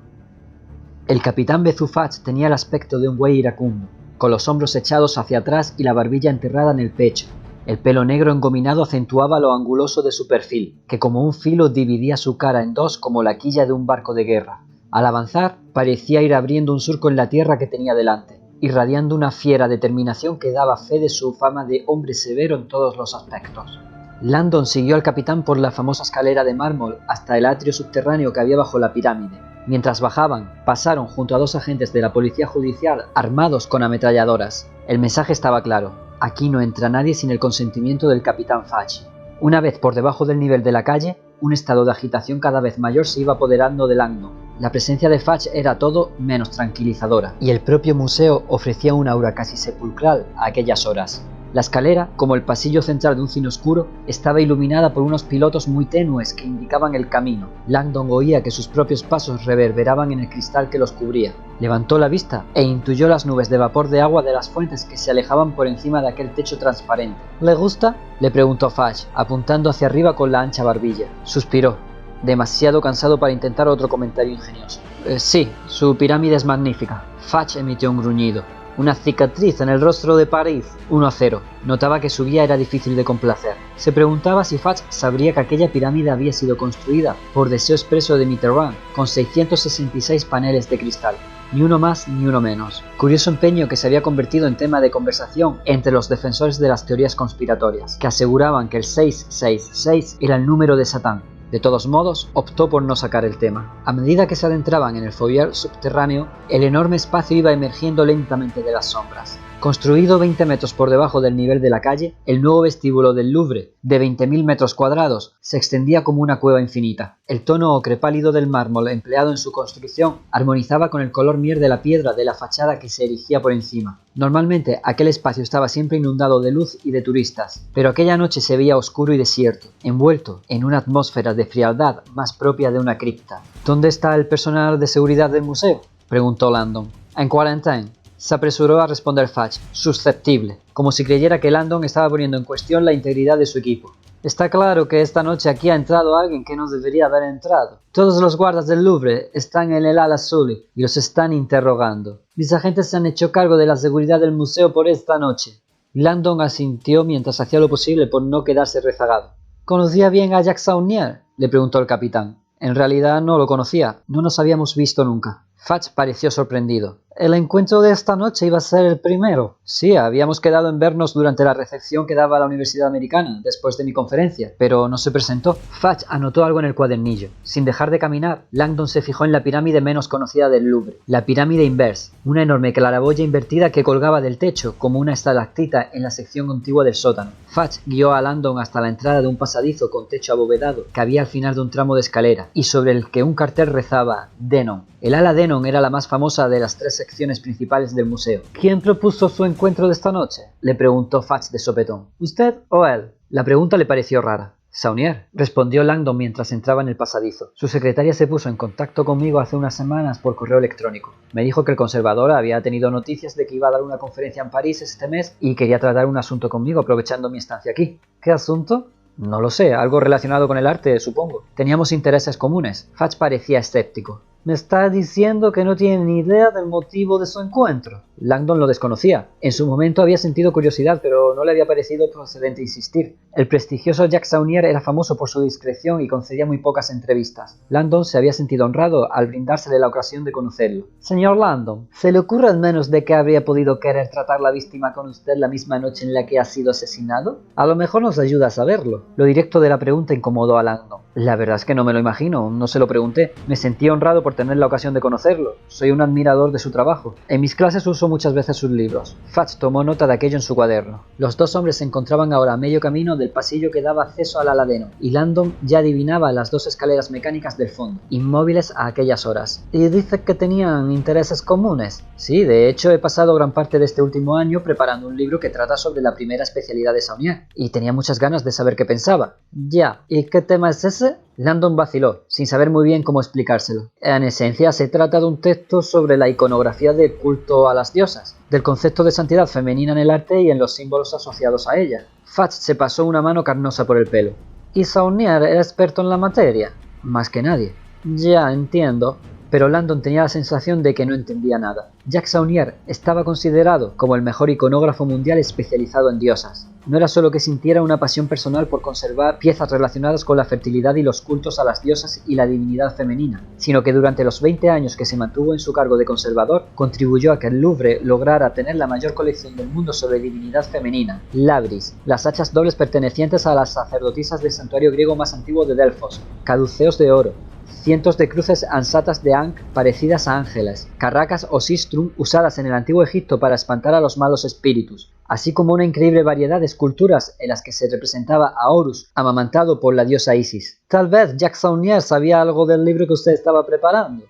El capitán Bezufach tenía el aspecto de un buey iracundo, con los hombros echados hacia atrás y la barbilla enterrada en el pecho. El pelo negro engominado acentuaba lo anguloso de su perfil, que como un filo dividía su cara en dos como la quilla de un barco de guerra. Al avanzar, parecía ir abriendo un surco en la tierra que tenía delante, irradiando una fiera determinación que daba fe de su fama de hombre severo en todos los aspectos. Langdon siguió al capitán por la famosa escalera de mármol hasta el atrio subterráneo que había bajo la pirámide. Mientras bajaban, pasaron junto a dos agentes de la policía judicial armados con ametralladoras. El mensaje estaba claro: aquí no entra nadie sin el consentimiento del capitán Fach. Una vez por debajo del nivel de la calle, un estado de agitación cada vez mayor se iba apoderando de Langdon. La presencia de Fach era todo menos tranquilizadora, y el propio museo ofrecía un aura casi sepulcral a aquellas horas. La escalera, como el pasillo central de un cine oscuro, estaba iluminada por unos pilotos muy tenues que indicaban el camino. Langdon oía que sus propios pasos reverberaban en el cristal que los cubría. Levantó la vista e intuyó las nubes de vapor de agua de las fuentes que se alejaban por encima de aquel techo transparente. «¿Le gusta?», le preguntó Fach, apuntando hacia arriba con la ancha barbilla. Suspiró, demasiado cansado para intentar otro comentario ingenioso. Sí, su pirámide es magnífica». Fach emitió un gruñido. una cicatriz en el rostro de París. 1-0. Notaba que su guía era difícil de complacer. Se preguntaba si Fudge sabría que aquella pirámide había sido construida por deseo expreso de Mitterrand, con 666 paneles de cristal. Ni uno más ni uno menos. Curioso empeño que se había convertido en tema de conversación entre los defensores de las teorías conspiratorias, que aseguraban que el 666 era el número de Satán. De todos modos, optó por no sacar el tema. A medida que se adentraban en el foyer subterráneo, el enorme espacio iba emergiendo lentamente de las sombras. Construido 20 metros por debajo del nivel de la calle, el nuevo vestíbulo del Louvre, de 20.000 metros cuadrados, se extendía como una cueva infinita. El tono ocre pálido del mármol empleado en su construcción armonizaba con el color miel de la piedra de la fachada que se erigía por encima. Normalmente aquel espacio estaba siempre inundado de luz y de turistas, pero aquella noche se veía oscuro y desierto, envuelto en una atmósfera de frialdad más propia de una cripta. ¿Dónde está el personal de seguridad del museo?, preguntó Landon. En cuarentena. Se apresuró a responder Fudge, susceptible, como si creyera que Landon estaba poniendo en cuestión la integridad de su equipo. Está claro que esta noche aquí ha entrado alguien que no debería haber entrado. Todos los guardas del Louvre están en el ala azul y los están interrogando. Mis agentes se han hecho cargo de la seguridad del museo por esta noche. Landon asintió mientras hacía lo posible por no quedarse rezagado. ¿Conocía bien a Jacques Saunier?, le preguntó el capitán. En realidad no lo conocía, no nos habíamos visto nunca. Fudge pareció sorprendido. ¿El encuentro de esta noche iba a ser el primero? Sí, habíamos quedado en vernos durante la recepción que daba la Universidad Americana, después de mi conferencia, pero no se presentó. Fudge anotó algo en el cuadernillo. Sin dejar de caminar, Langdon se fijó en la pirámide menos conocida del Louvre, la pirámide Inverse, una enorme claraboya invertida que colgaba del techo como una estalactita en la sección contigua del sótano. Fudge guió a Langdon hasta la entrada de un pasadizo con techo abovedado que había al final de un tramo de escalera y sobre el que un cartel rezaba Denon. El ala Denon era la más famosa de las tres secciones principales del museo. ¿Quién propuso su encuentro de esta noche?, le preguntó Fudge de sopetón. ¿Usted o él? La pregunta le pareció rara. Saunier, respondió Langdon mientras entraba en el pasadizo. Su secretaria se puso en contacto conmigo hace unas semanas por correo electrónico. Me dijo que el conservador había tenido noticias de que iba a dar una conferencia en París este mes y quería tratar un asunto conmigo aprovechando mi estancia aquí. ¿Qué asunto? No lo sé, algo relacionado con el arte, supongo. Teníamos intereses comunes. Fudge parecía escéptico. ¿Me está diciendo que no tiene ni idea del motivo de su encuentro? Langdon lo desconocía. En su momento había sentido curiosidad, pero no le había parecido procedente insistir. El prestigioso Jacques Saunier era famoso por su discreción y concedía muy pocas entrevistas. Langdon se había sentido honrado al brindársele la ocasión de conocerlo. Señor Langdon, ¿se le ocurre al menos de que habría podido querer tratar la víctima con usted la misma noche en la que ha sido asesinado? A lo mejor nos ayuda a saberlo. Lo directo de la pregunta incomodó a Langdon. La verdad es que no me lo imagino, no se lo pregunté. Me sentí honrado por tener la ocasión de conocerlo. Soy un admirador de su trabajo. En mis clases uso muchas veces sus libros. Fudge tomó nota de aquello en su cuaderno. Los dos hombres se encontraban ahora a medio camino del pasillo que daba acceso al ala Denon, y Langdon ya adivinaba las dos escaleras mecánicas del fondo, inmóviles a aquellas horas. ¿Y dice que tenían intereses comunes? Sí, de hecho he pasado gran parte de este último año preparando un libro que trata sobre la primera especialidad de Saunier, y tenía muchas ganas de saber qué pensaba. Ya, ¿y qué tema es ese? Langdon vaciló, sin saber muy bien cómo explicárselo. En esencia, se trata de un texto sobre la iconografía del culto a las diosas, del concepto de santidad femenina en el arte y en los símbolos asociados a ella. Fudge se pasó una mano carnosa por el pelo. ¿Y Saunier era experto en la materia? Más que nadie. Ya, entiendo. Pero Langdon tenía la sensación de que no entendía nada. Jacques Saunier estaba considerado como el mejor iconógrafo mundial especializado en diosas. No era solo que sintiera una pasión personal por conservar piezas relacionadas con la fertilidad y los cultos a las diosas y la divinidad femenina, sino que durante los 20 años que se mantuvo en su cargo de conservador, contribuyó a que el Louvre lograra tener la mayor colección del mundo sobre divinidad femenina, Labris, las hachas dobles pertenecientes a las sacerdotisas del santuario griego más antiguo de Delfos, caduceos de oro, cientos de cruces ansatas de Ankh parecidas a ángeles, carracas o sistrum usadas en el antiguo Egipto para espantar a los malos espíritus, así como una increíble variedad de esculturas en las que se representaba a Horus, amamantado por la diosa Isis. Tal vez Jacques Saunier sabía algo del libro que usted estaba preparando,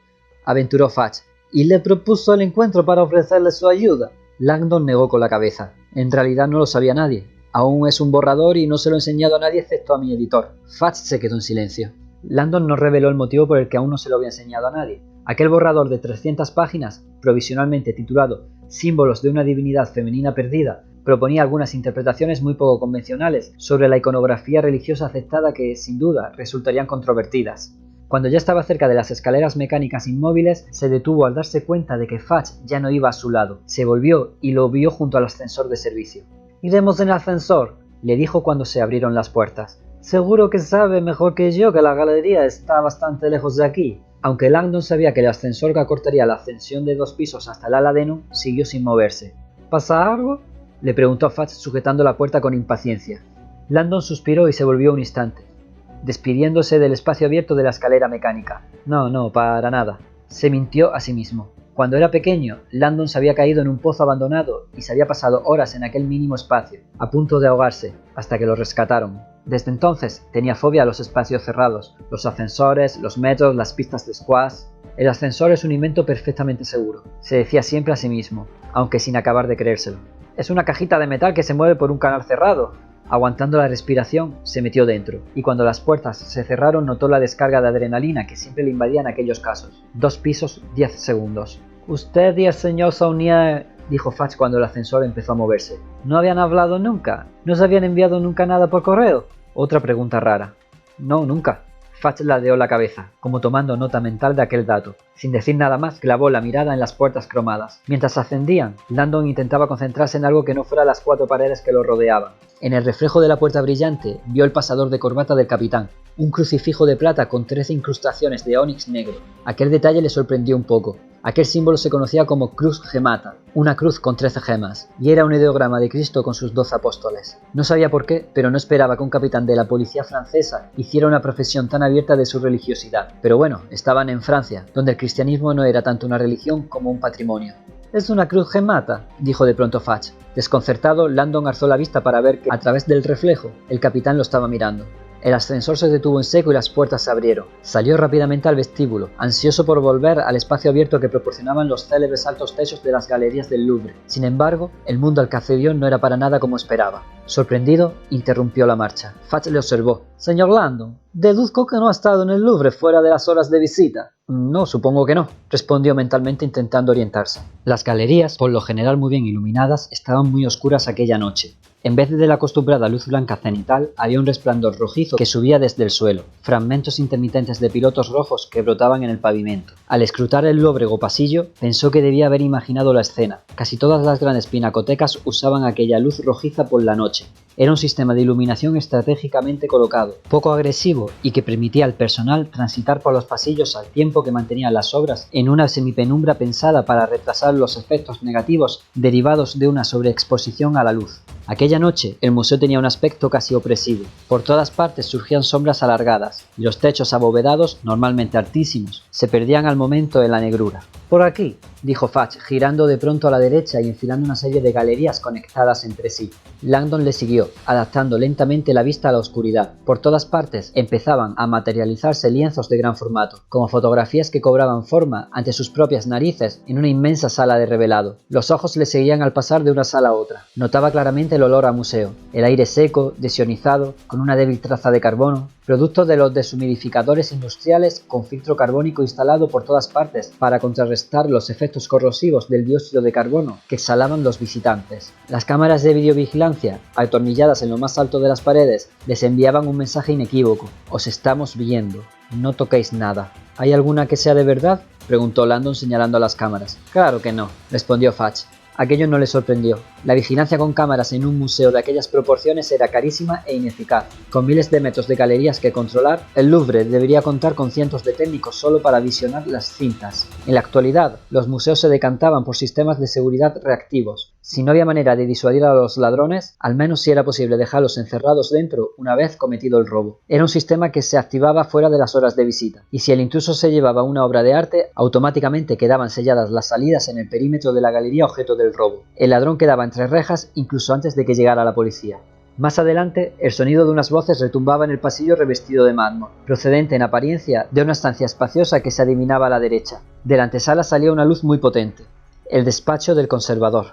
aventuró Fudge, y le propuso el encuentro para ofrecerle su ayuda. Langdon negó con la cabeza. En realidad no lo sabía nadie. Aún es un borrador y no se lo he enseñado a nadie excepto a mi editor. Fudge se quedó en silencio. Langdon no reveló el motivo por el que aún no se lo había enseñado a nadie. Aquel borrador de 300 páginas, provisionalmente titulado Símbolos de una divinidad femenina perdida, proponía algunas interpretaciones muy poco convencionales sobre la iconografía religiosa aceptada que, sin duda, resultarían controvertidas. Cuando ya estaba cerca de las escaleras mecánicas inmóviles, se detuvo al darse cuenta de que Fudge ya no iba a su lado. Se volvió y lo vio junto al ascensor de servicio. «Iremos en el ascensor», le dijo cuando se abrieron las puertas. «Seguro que sabe mejor que yo que la galería está bastante lejos de aquí». Aunque Langdon sabía que el ascensor que acortaría la ascensión de 2 pisos hasta el ala Denon, siguió sin moverse. «¿Pasa algo?», le preguntó Fudge sujetando la puerta con impaciencia. Langdon suspiró y se volvió un instante, despidiéndose del espacio abierto de la escalera mecánica. No, para nada. Se mintió a sí mismo. Cuando era pequeño, Langdon se había caído en un pozo abandonado y se había pasado horas en aquel mínimo espacio, a punto de ahogarse, hasta que lo rescataron. Desde entonces tenía fobia a los espacios cerrados, los ascensores, los metros, las pistas de squash. El ascensor es un invento perfectamente seguro, se decía siempre a sí mismo, aunque sin acabar de creérselo. Es una cajita de metal que se mueve por un canal cerrado. Aguantando la respiración, se metió dentro, y cuando las puertas se cerraron notó la descarga de adrenalina que siempre le invadía en aquellos casos. 2 pisos, 10 segundos. «Usted y el señor Saunier», dijo Fudge cuando el ascensor empezó a moverse. «¿No habían hablado nunca? ¿No se habían enviado nunca nada por correo?» Otra pregunta rara. «No, nunca». Fudge ladeó la cabeza, como tomando nota mental de aquel dato. Sin decir nada más, clavó la mirada en las puertas cromadas. Mientras ascendían, Langdon intentaba concentrarse en algo que no fuera las 4 paredes que lo rodeaban. En el reflejo de la puerta brillante, vio el pasador de corbata del capitán, un crucifijo de plata con 13 incrustaciones de ónix negro. Aquel detalle le sorprendió un poco. Aquel símbolo se conocía como cruz gemata, una cruz con 13 gemas, y era un ideograma de Cristo con sus 12 apóstoles. No sabía por qué, pero no esperaba que un capitán de la policía francesa hiciera una profesión tan abierta de su religiosidad. Pero bueno, estaban en Francia, donde el cristianismo no era tanto una religión como un patrimonio. «Es una cruz gemata», dijo de pronto Fudge. Desconcertado, Langdon alzó la vista para ver que, a través del reflejo, el capitán lo estaba mirando. El ascensor se detuvo en seco y las puertas se abrieron. Salió rápidamente al vestíbulo, ansioso por volver al espacio abierto que proporcionaban los célebres altos techos de las galerías del Louvre. Sin embargo, el mundo al que accedió no era para nada como esperaba. Sorprendido, interrumpió la marcha. Fudge le observó. «Señor Langdon, deduzco que no ha estado en el Louvre fuera de las horas de visita». «No, supongo que no», respondió mentalmente intentando orientarse. Las galerías, por lo general muy bien iluminadas, estaban muy oscuras aquella noche. En vez de la acostumbrada luz blanca cenital, había un resplandor rojizo que subía desde el suelo, fragmentos intermitentes de pilotos rojos que brotaban en el pavimento. Al escrutar el lóbrego pasillo, pensó que debía haber imaginado la escena. Casi todas las grandes pinacotecas usaban aquella luz rojiza por la noche. Era un sistema de iluminación estratégicamente colocado, poco agresivo y que permitía al personal transitar por los pasillos al tiempo que mantenía las obras en una semipenumbra pensada para retrasar los efectos negativos derivados de una sobreexposición a la luz. Aquella noche, el museo tenía un aspecto casi opresivo. Por todas partes surgían sombras alargadas, y los techos abovedados, normalmente altísimos, se perdían al momento en la negrura. «Por aquí», dijo Fudge, girando de pronto a la derecha y enfilando una serie de galerías conectadas entre sí. Langdon le siguió, adaptando lentamente la vista a la oscuridad. Por todas partes empezaban a materializarse lienzos de gran formato, como fotografías que cobraban forma ante sus propias narices en una inmensa sala de revelado. Los ojos le seguían al pasar de una sala a otra. Notaba claramente el olor a museo, el aire seco, desionizado, con una débil traza de carbono, producto de los deshumidificadores industriales con filtro carbónico instalado por todas partes para contrarrestar los efectos corrosivos del dióxido de carbono que exhalaban los visitantes. Las cámaras de videovigilancia, atornilladas en lo más alto de las paredes, les enviaban un mensaje inequívoco: «Os estamos viendo, no toquéis nada». «¿Hay alguna que sea de verdad?», preguntó Langdon señalando a las cámaras. «Claro que no», respondió Fudge. Aquello no le sorprendió. La vigilancia con cámaras en un museo de aquellas proporciones era carísima e ineficaz. Con miles de metros de galerías que controlar, el Louvre debería contar con cientos de técnicos solo para visionar las cintas. En la actualidad, los museos se decantaban por sistemas de seguridad reactivos. Si no había manera de disuadir a los ladrones, al menos sí era posible dejarlos encerrados dentro una vez cometido el robo. Era un sistema que se activaba fuera de las horas de visita, y si el intruso se llevaba una obra de arte, automáticamente quedaban selladas las salidas en el perímetro de la galería objeto del robo. El ladrón quedaba entre rejas incluso antes de que llegara la policía. Más adelante, el sonido de unas voces retumbaba en el pasillo revestido de mármol, procedente en apariencia de una estancia espaciosa que se adivinaba a la derecha. De la antesala salía una luz muy potente. El despacho del conservador.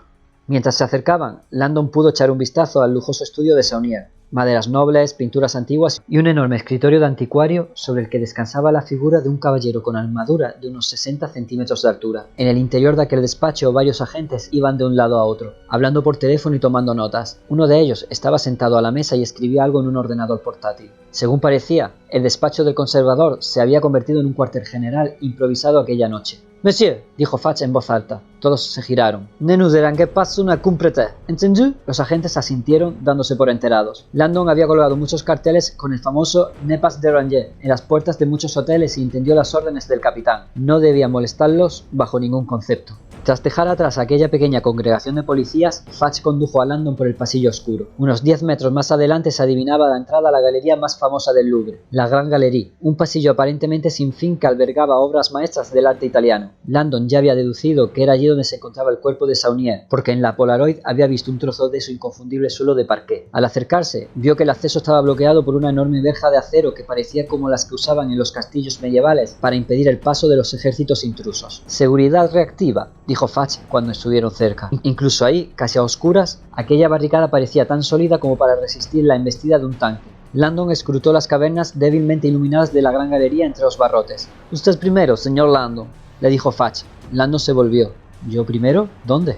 Mientras se acercaban, Langdon pudo echar un vistazo al lujoso estudio de Saunier. maderas nobles, pinturas antiguas y un enorme escritorio de anticuario sobre el que descansaba la figura de un caballero con armadura de unos 60 centímetros de altura. En el interior de aquel despacho varios agentes iban de un lado a otro, hablando por teléfono y tomando notas. Uno de ellos estaba sentado a la mesa y escribía algo en un ordenador portátil. Según parecía, el despacho del conservador se había convertido en un cuartel general improvisado aquella noche. «Monsieur», dijo Fudge en voz alta. Todos se giraron. «Ne nous derangue pas una comprete, ¿entendu?» Los agentes asintieron, dándose por enterados. Landon había colgado muchos carteles con el famoso «Ne pas déranger» en las puertas de muchos hoteles y entendió las órdenes del capitán. No debía molestarlos bajo ningún concepto. Tras dejar atrás aquella pequeña congregación de policías, Fudge condujo a Landon por el pasillo oscuro. Unos 10 metros más adelante se adivinaba la entrada a la galería más famosa del Louvre, la Gran Galerie, un pasillo aparentemente sin fin que albergaba obras maestras del arte italiano. Landon ya había deducido que era allí donde se encontraba el cuerpo de Saunier, porque en la Polaroid había visto un trozo de su inconfundible suelo de parqué. Al acercarse, vio que el acceso estaba bloqueado por una enorme verja de acero que parecía como las que usaban en los castillos medievales para impedir el paso de los ejércitos intrusos. «Seguridad reactiva», dijo Fudge cuando estuvieron cerca. Incluso ahí, casi a oscuras, aquella barricada parecía tan sólida como para resistir la embestida de un tanque. Landon escrutó las cavernas débilmente iluminadas de la gran galería entre los barrotes. «Usted primero, señor Landon», le dijo Fudge. Landon se volvió. «¿Yo primero? ¿Dónde?»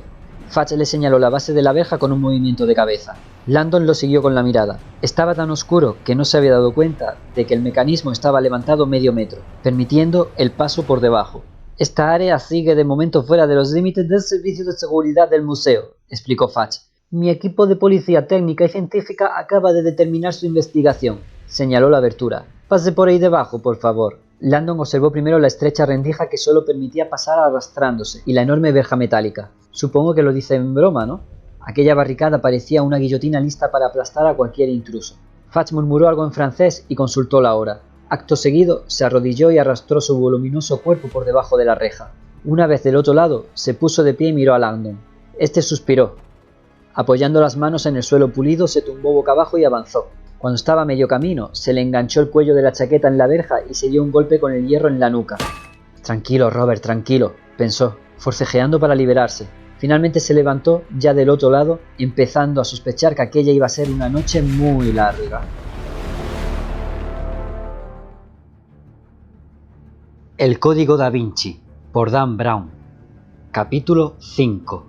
Fudge le señaló la base de la verja con un movimiento de cabeza. Landon lo siguió con la mirada. Estaba tan oscuro que no se había dado cuenta de que el mecanismo estaba levantado medio metro, permitiendo el paso por debajo. «Esta área sigue de momento fuera de los límites del servicio de seguridad del museo», explicó Fudge. «Mi equipo de policía técnica y científica acaba de determinar su investigación», señaló la abertura. «Pase por ahí debajo, por favor». Landon observó primero la estrecha rendija que solo permitía pasar arrastrándose y la enorme verja metálica. «Supongo que lo dice en broma, ¿no?» Aquella barricada parecía una guillotina lista para aplastar a cualquier intruso. Fudge murmuró algo en francés y consultó la hora. Acto seguido, se arrodilló y arrastró su voluminoso cuerpo por debajo de la reja. Una vez del otro lado, se puso de pie y miró a Landon. Este suspiró. Apoyando las manos en el suelo pulido, se tumbó boca abajo y avanzó. Cuando estaba a medio camino, se le enganchó el cuello de la chaqueta en la verja y se dio un golpe con el hierro en la nuca. «Tranquilo, Robert, tranquilo», pensó, forcejeando para liberarse. Finalmente se levantó, ya del otro lado, empezando a sospechar que aquella iba a ser una noche muy larga. El Código Da Vinci, por Dan Brown. Capítulo 5.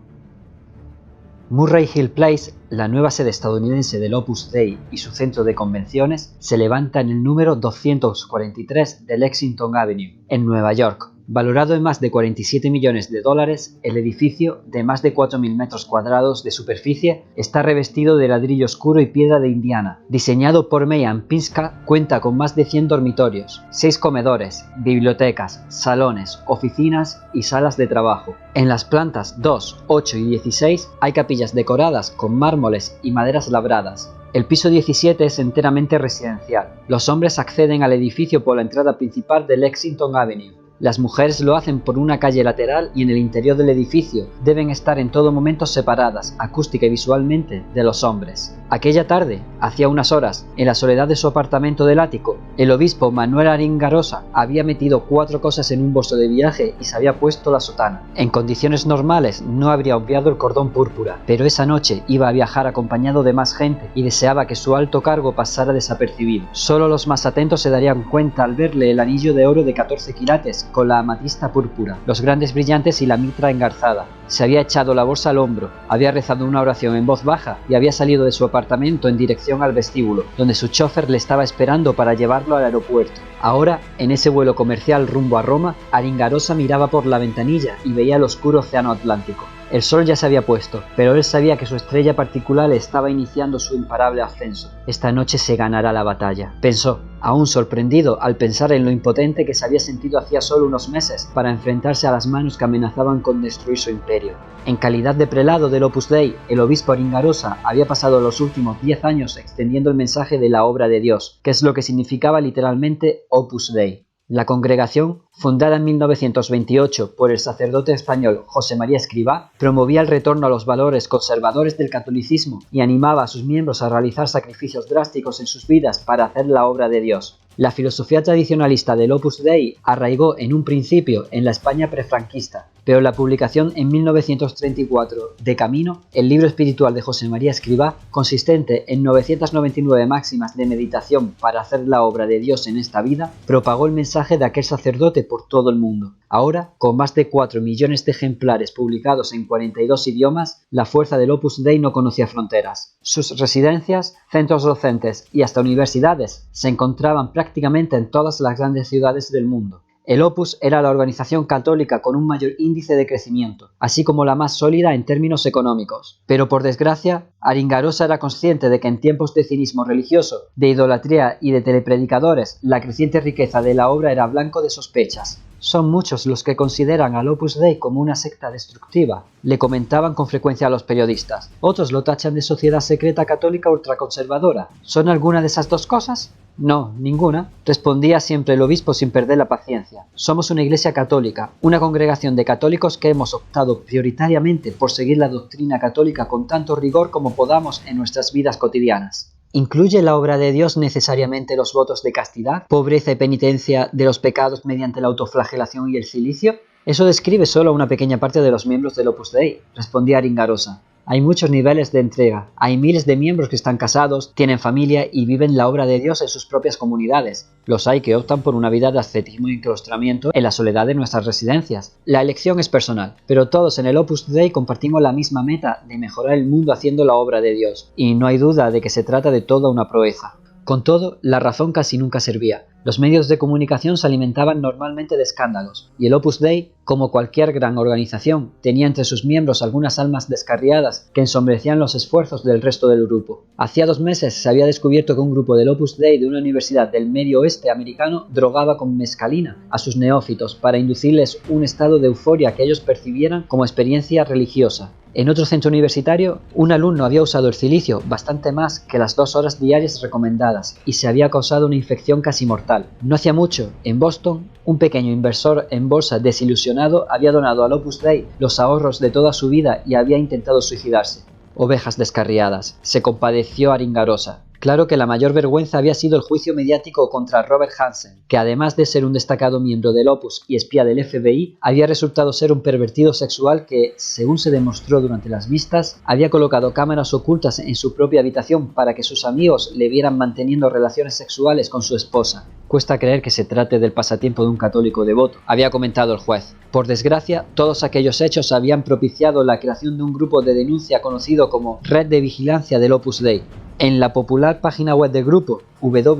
Murray Hill Place, la nueva sede estadounidense del Opus Dei y su centro de convenciones, se levanta en el número 243 de Lexington Avenue, en Nueva York. Valorado en más de 47 millones de dólares, el edificio, de más de 4.000 metros cuadrados de superficie, está revestido de ladrillo oscuro y piedra de Indiana. Diseñado por Meyer Pinska, cuenta con más de 100 dormitorios, 6 comedores, bibliotecas, salones, oficinas y salas de trabajo. En las plantas 2, 8 y 16 hay capillas decoradas con mármoles y maderas labradas. El piso 17 es enteramente residencial. Los hombres acceden al edificio por la entrada principal de Lexington Avenue. Las mujeres lo hacen por una calle lateral y en el interior del edificio deben estar en todo momento separadas, acústica y visualmente, de los hombres. Aquella tarde, hacía unas horas, en la soledad de su apartamento del ático, el obispo Manuel Aringarosa había metido 4 cosas en un bolso de viaje y se había puesto la sotana. En condiciones normales no habría obviado el cordón púrpura, pero esa noche iba a viajar acompañado de más gente y deseaba que su alto cargo pasara desapercibido. Solo los más atentos se darían cuenta al verle el anillo de oro de 14 quilates con la amatista púrpura, los grandes brillantes y la mitra engarzada. Se había echado la bolsa al hombro, había rezado una oración en voz baja y había salido de su apartamento en dirección al vestíbulo, donde su chofer le estaba esperando para llevarlo al aeropuerto. Ahora, en ese vuelo comercial rumbo a Roma, Aringarosa miraba por la ventanilla y veía el oscuro océano Atlántico. El sol ya se había puesto, pero él sabía que su estrella particular estaba iniciando su imparable ascenso. Esta noche se ganará la batalla, pensó, aún sorprendido al pensar en lo impotente que se había sentido hacía solo unos meses para enfrentarse a las manos que amenazaban con destruir su imperio. En calidad de prelado del Opus Dei, el obispo Aringarosa había pasado los últimos 10 años extendiendo el mensaje de la obra de Dios, que es lo que significaba literalmente Opus Dei. La congregación, fundada en 1928 por el sacerdote español José María Escrivá, promovía el retorno a los valores conservadores del catolicismo y animaba a sus miembros a realizar sacrificios drásticos en sus vidas para hacer la obra de Dios. La filosofía tradicionalista del Opus Dei arraigó en un principio en la España prefranquista, pero la publicación en 1934 de Camino, el libro espiritual de José María Escrivá, consistente en 999 máximas de meditación para hacer la obra de Dios en esta vida, propagó el mensaje de aquel sacerdote por todo el mundo. Ahora, con más de 4 millones de ejemplares publicados en 42 idiomas, la fuerza del Opus Dei no conocía fronteras. Sus residencias, centros docentes y hasta universidades se encontraban prácticamente en todas las grandes ciudades del mundo. El Opus era la organización católica con un mayor índice de crecimiento, así como la más sólida en términos económicos. Pero por desgracia, Aringarosa era consciente de que en tiempos de cinismo religioso, de idolatría y de telepredicadores, la creciente riqueza de la obra era blanco de sospechas. Son muchos los que consideran al Opus Dei como una secta destructiva, le comentaban con frecuencia a los periodistas. Otros lo tachan de sociedad secreta católica ultraconservadora. ¿Son alguna de esas dos cosas? No, ninguna, respondía siempre el obispo sin perder la paciencia. Somos una iglesia católica, una congregación de católicos que hemos optado prioritariamente por seguir la doctrina católica con tanto rigor como podamos en nuestras vidas cotidianas. ¿Incluye la obra de Dios necesariamente los votos de castidad, pobreza y penitencia de los pecados mediante la autoflagelación y el cilicio? Eso describe solo a una pequeña parte de los miembros del Opus Dei, respondía Aringarosa. Hay muchos niveles de entrega. Hay miles de miembros que están casados, tienen familia y viven la obra de Dios en sus propias comunidades. Los hay que optan por una vida de ascetismo y enclaustramiento en la soledad de nuestras residencias. La elección es personal, pero todos en el Opus Dei compartimos la misma meta de mejorar el mundo haciendo la obra de Dios, y no hay duda de que se trata de toda una proeza. Con todo, la razón casi nunca servía. Los medios de comunicación se alimentaban normalmente de escándalos, y el Opus Dei, como cualquier gran organización, tenía entre sus miembros algunas almas descarriadas que ensombrecían los esfuerzos del resto del grupo. Hacía 2 meses se había descubierto que un grupo del Opus Dei de una universidad del medio oeste americano drogaba con mescalina a sus neófitos para inducirles un estado de euforia que ellos percibieran como experiencia religiosa. En otro centro universitario, un alumno había usado el cilicio bastante más que las 2 horas diarias recomendadas y se había causado una infección casi mortal. No hacía mucho, en Boston, un pequeño inversor en bolsa desilusionado había donado al Opus Dei los ahorros de toda su vida y había intentado suicidarse. Ovejas descarriadas, se compadeció Aringarosa. Claro que la mayor vergüenza había sido el juicio mediático contra Robert Hansen, que además de ser un destacado miembro del Opus y espía del FBI, había resultado ser un pervertido sexual que, según se demostró durante las vistas, había colocado cámaras ocultas en su propia habitación para que sus amigos le vieran manteniendo relaciones sexuales con su esposa. Cuesta creer que se trate del pasatiempo de un católico devoto, había comentado el juez. Por desgracia, todos aquellos hechos habían propiciado la creación de un grupo de denuncia conocido como Red de Vigilancia del Opus Dei. En la popular página web del grupo, www.odam.org,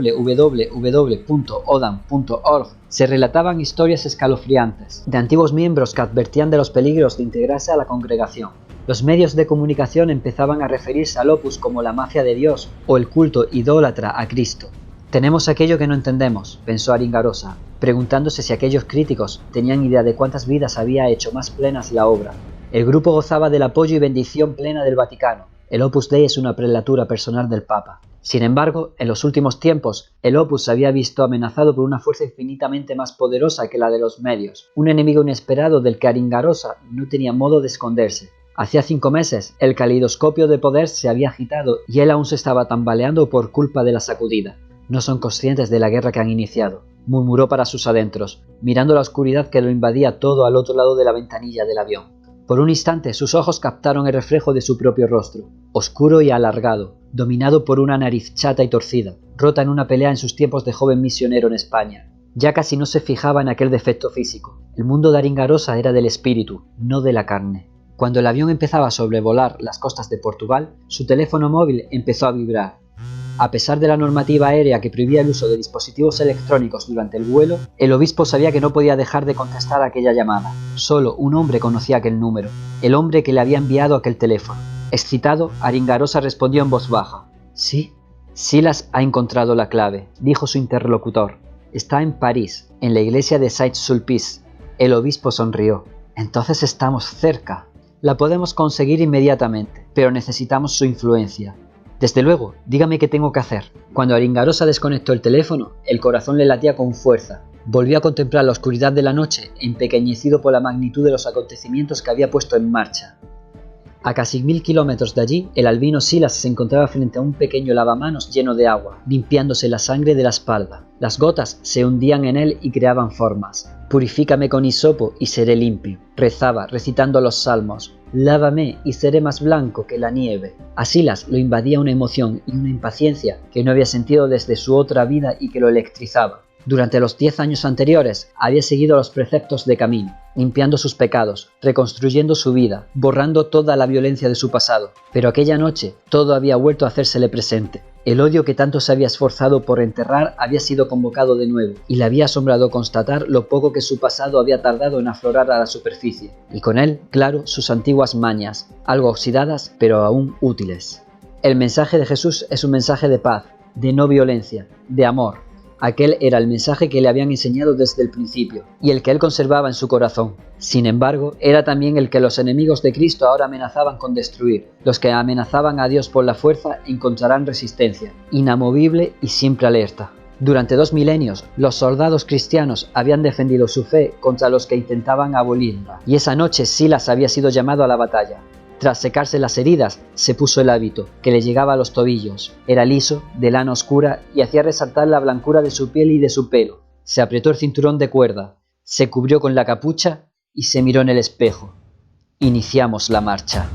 se relataban historias escalofriantes de antiguos miembros que advertían de los peligros de integrarse a la congregación. Los medios de comunicación empezaban a referirse al Opus como la mafia de Dios o el culto idólatra a Cristo. Tenemos aquello que no entendemos, pensó Aringarosa, preguntándose si aquellos críticos tenían idea de cuántas vidas había hecho más plenas la obra. El grupo gozaba del apoyo y bendición plena del Vaticano. El Opus Dei es una prelatura personal del Papa. Sin embargo, en los últimos tiempos, el Opus se había visto amenazado por una fuerza infinitamente más poderosa que la de los medios, un enemigo inesperado del que Aringarosa no tenía modo de esconderse. Hacía 5 meses, el caleidoscopio de poder se había agitado y él aún se estaba tambaleando por culpa de la sacudida. No son conscientes de la guerra que han iniciado, murmuró para sus adentros, mirando la oscuridad que lo invadía todo al otro lado de la ventanilla del avión. Por un instante sus ojos captaron el reflejo de su propio rostro, oscuro y alargado, dominado por una nariz chata y torcida, rota en una pelea en sus tiempos de joven misionero en España. Ya casi no se fijaba en aquel defecto físico. El mundo de Aringarosa era del espíritu, no de la carne. Cuando el avión empezaba a sobrevolar las costas de Portugal, su teléfono móvil empezó a vibrar. A pesar de la normativa aérea que prohibía el uso de dispositivos electrónicos durante el vuelo, el obispo sabía que no podía dejar de contestar aquella llamada. Solo un hombre conocía aquel número, el hombre que le había enviado aquel teléfono. Excitado, Aringarosa respondió en voz baja. «¿Sí?» «Silas ha encontrado la clave», dijo su interlocutor. «Está en París, en la iglesia de Saint-Sulpice». El obispo sonrió. «Entonces estamos cerca. La podemos conseguir inmediatamente, pero necesitamos su influencia». «Desde luego, dígame qué tengo que hacer». Cuando Aringarosa desconectó el teléfono, el corazón le latía con fuerza. Volvió a contemplar la oscuridad de la noche, empequeñecido por la magnitud de los acontecimientos que había puesto en marcha. A casi 1000 kilómetros de allí, el albino Silas se encontraba frente a un pequeño lavamanos lleno de agua, limpiándose la sangre de la espalda. Las gotas se hundían en él y creaban formas. «Purifícame con hisopo y seré limpio», rezaba, recitando los salmos. «Lávame y seré más blanco que la nieve». A Silas lo invadía una emoción y una impaciencia que no había sentido desde su otra vida y que lo electrizaba. Durante los 10 años anteriores había seguido los preceptos de camino, limpiando sus pecados, reconstruyendo su vida, borrando toda la violencia de su pasado. Pero aquella noche todo había vuelto a hacérsele presente. El odio que tanto se había esforzado por enterrar había sido convocado de nuevo, y le había asombrado constatar lo poco que su pasado había tardado en aflorar a la superficie, y con él, claro, sus antiguas mañas, algo oxidadas pero aún útiles. El mensaje de Jesús es un mensaje de paz, de no violencia, de amor. Aquel era el mensaje que le habían enseñado desde el principio, y el que él conservaba en su corazón. Sin embargo, era también el que los enemigos de Cristo ahora amenazaban con destruir. Los que amenazaban a Dios por la fuerza encontrarán resistencia, inamovible y siempre alerta. Durante 2 milenios, los soldados cristianos habían defendido su fe contra los que intentaban abolirla, y esa noche Silas había sido llamado a la batalla. Tras secarse las heridas, se puso el hábito, que le llegaba a los tobillos. Era liso, de lana oscura y hacía resaltar la blancura de su piel y de su pelo. Se apretó el cinturón de cuerda, se cubrió con la capucha y se miró en el espejo. Iniciamos la marcha.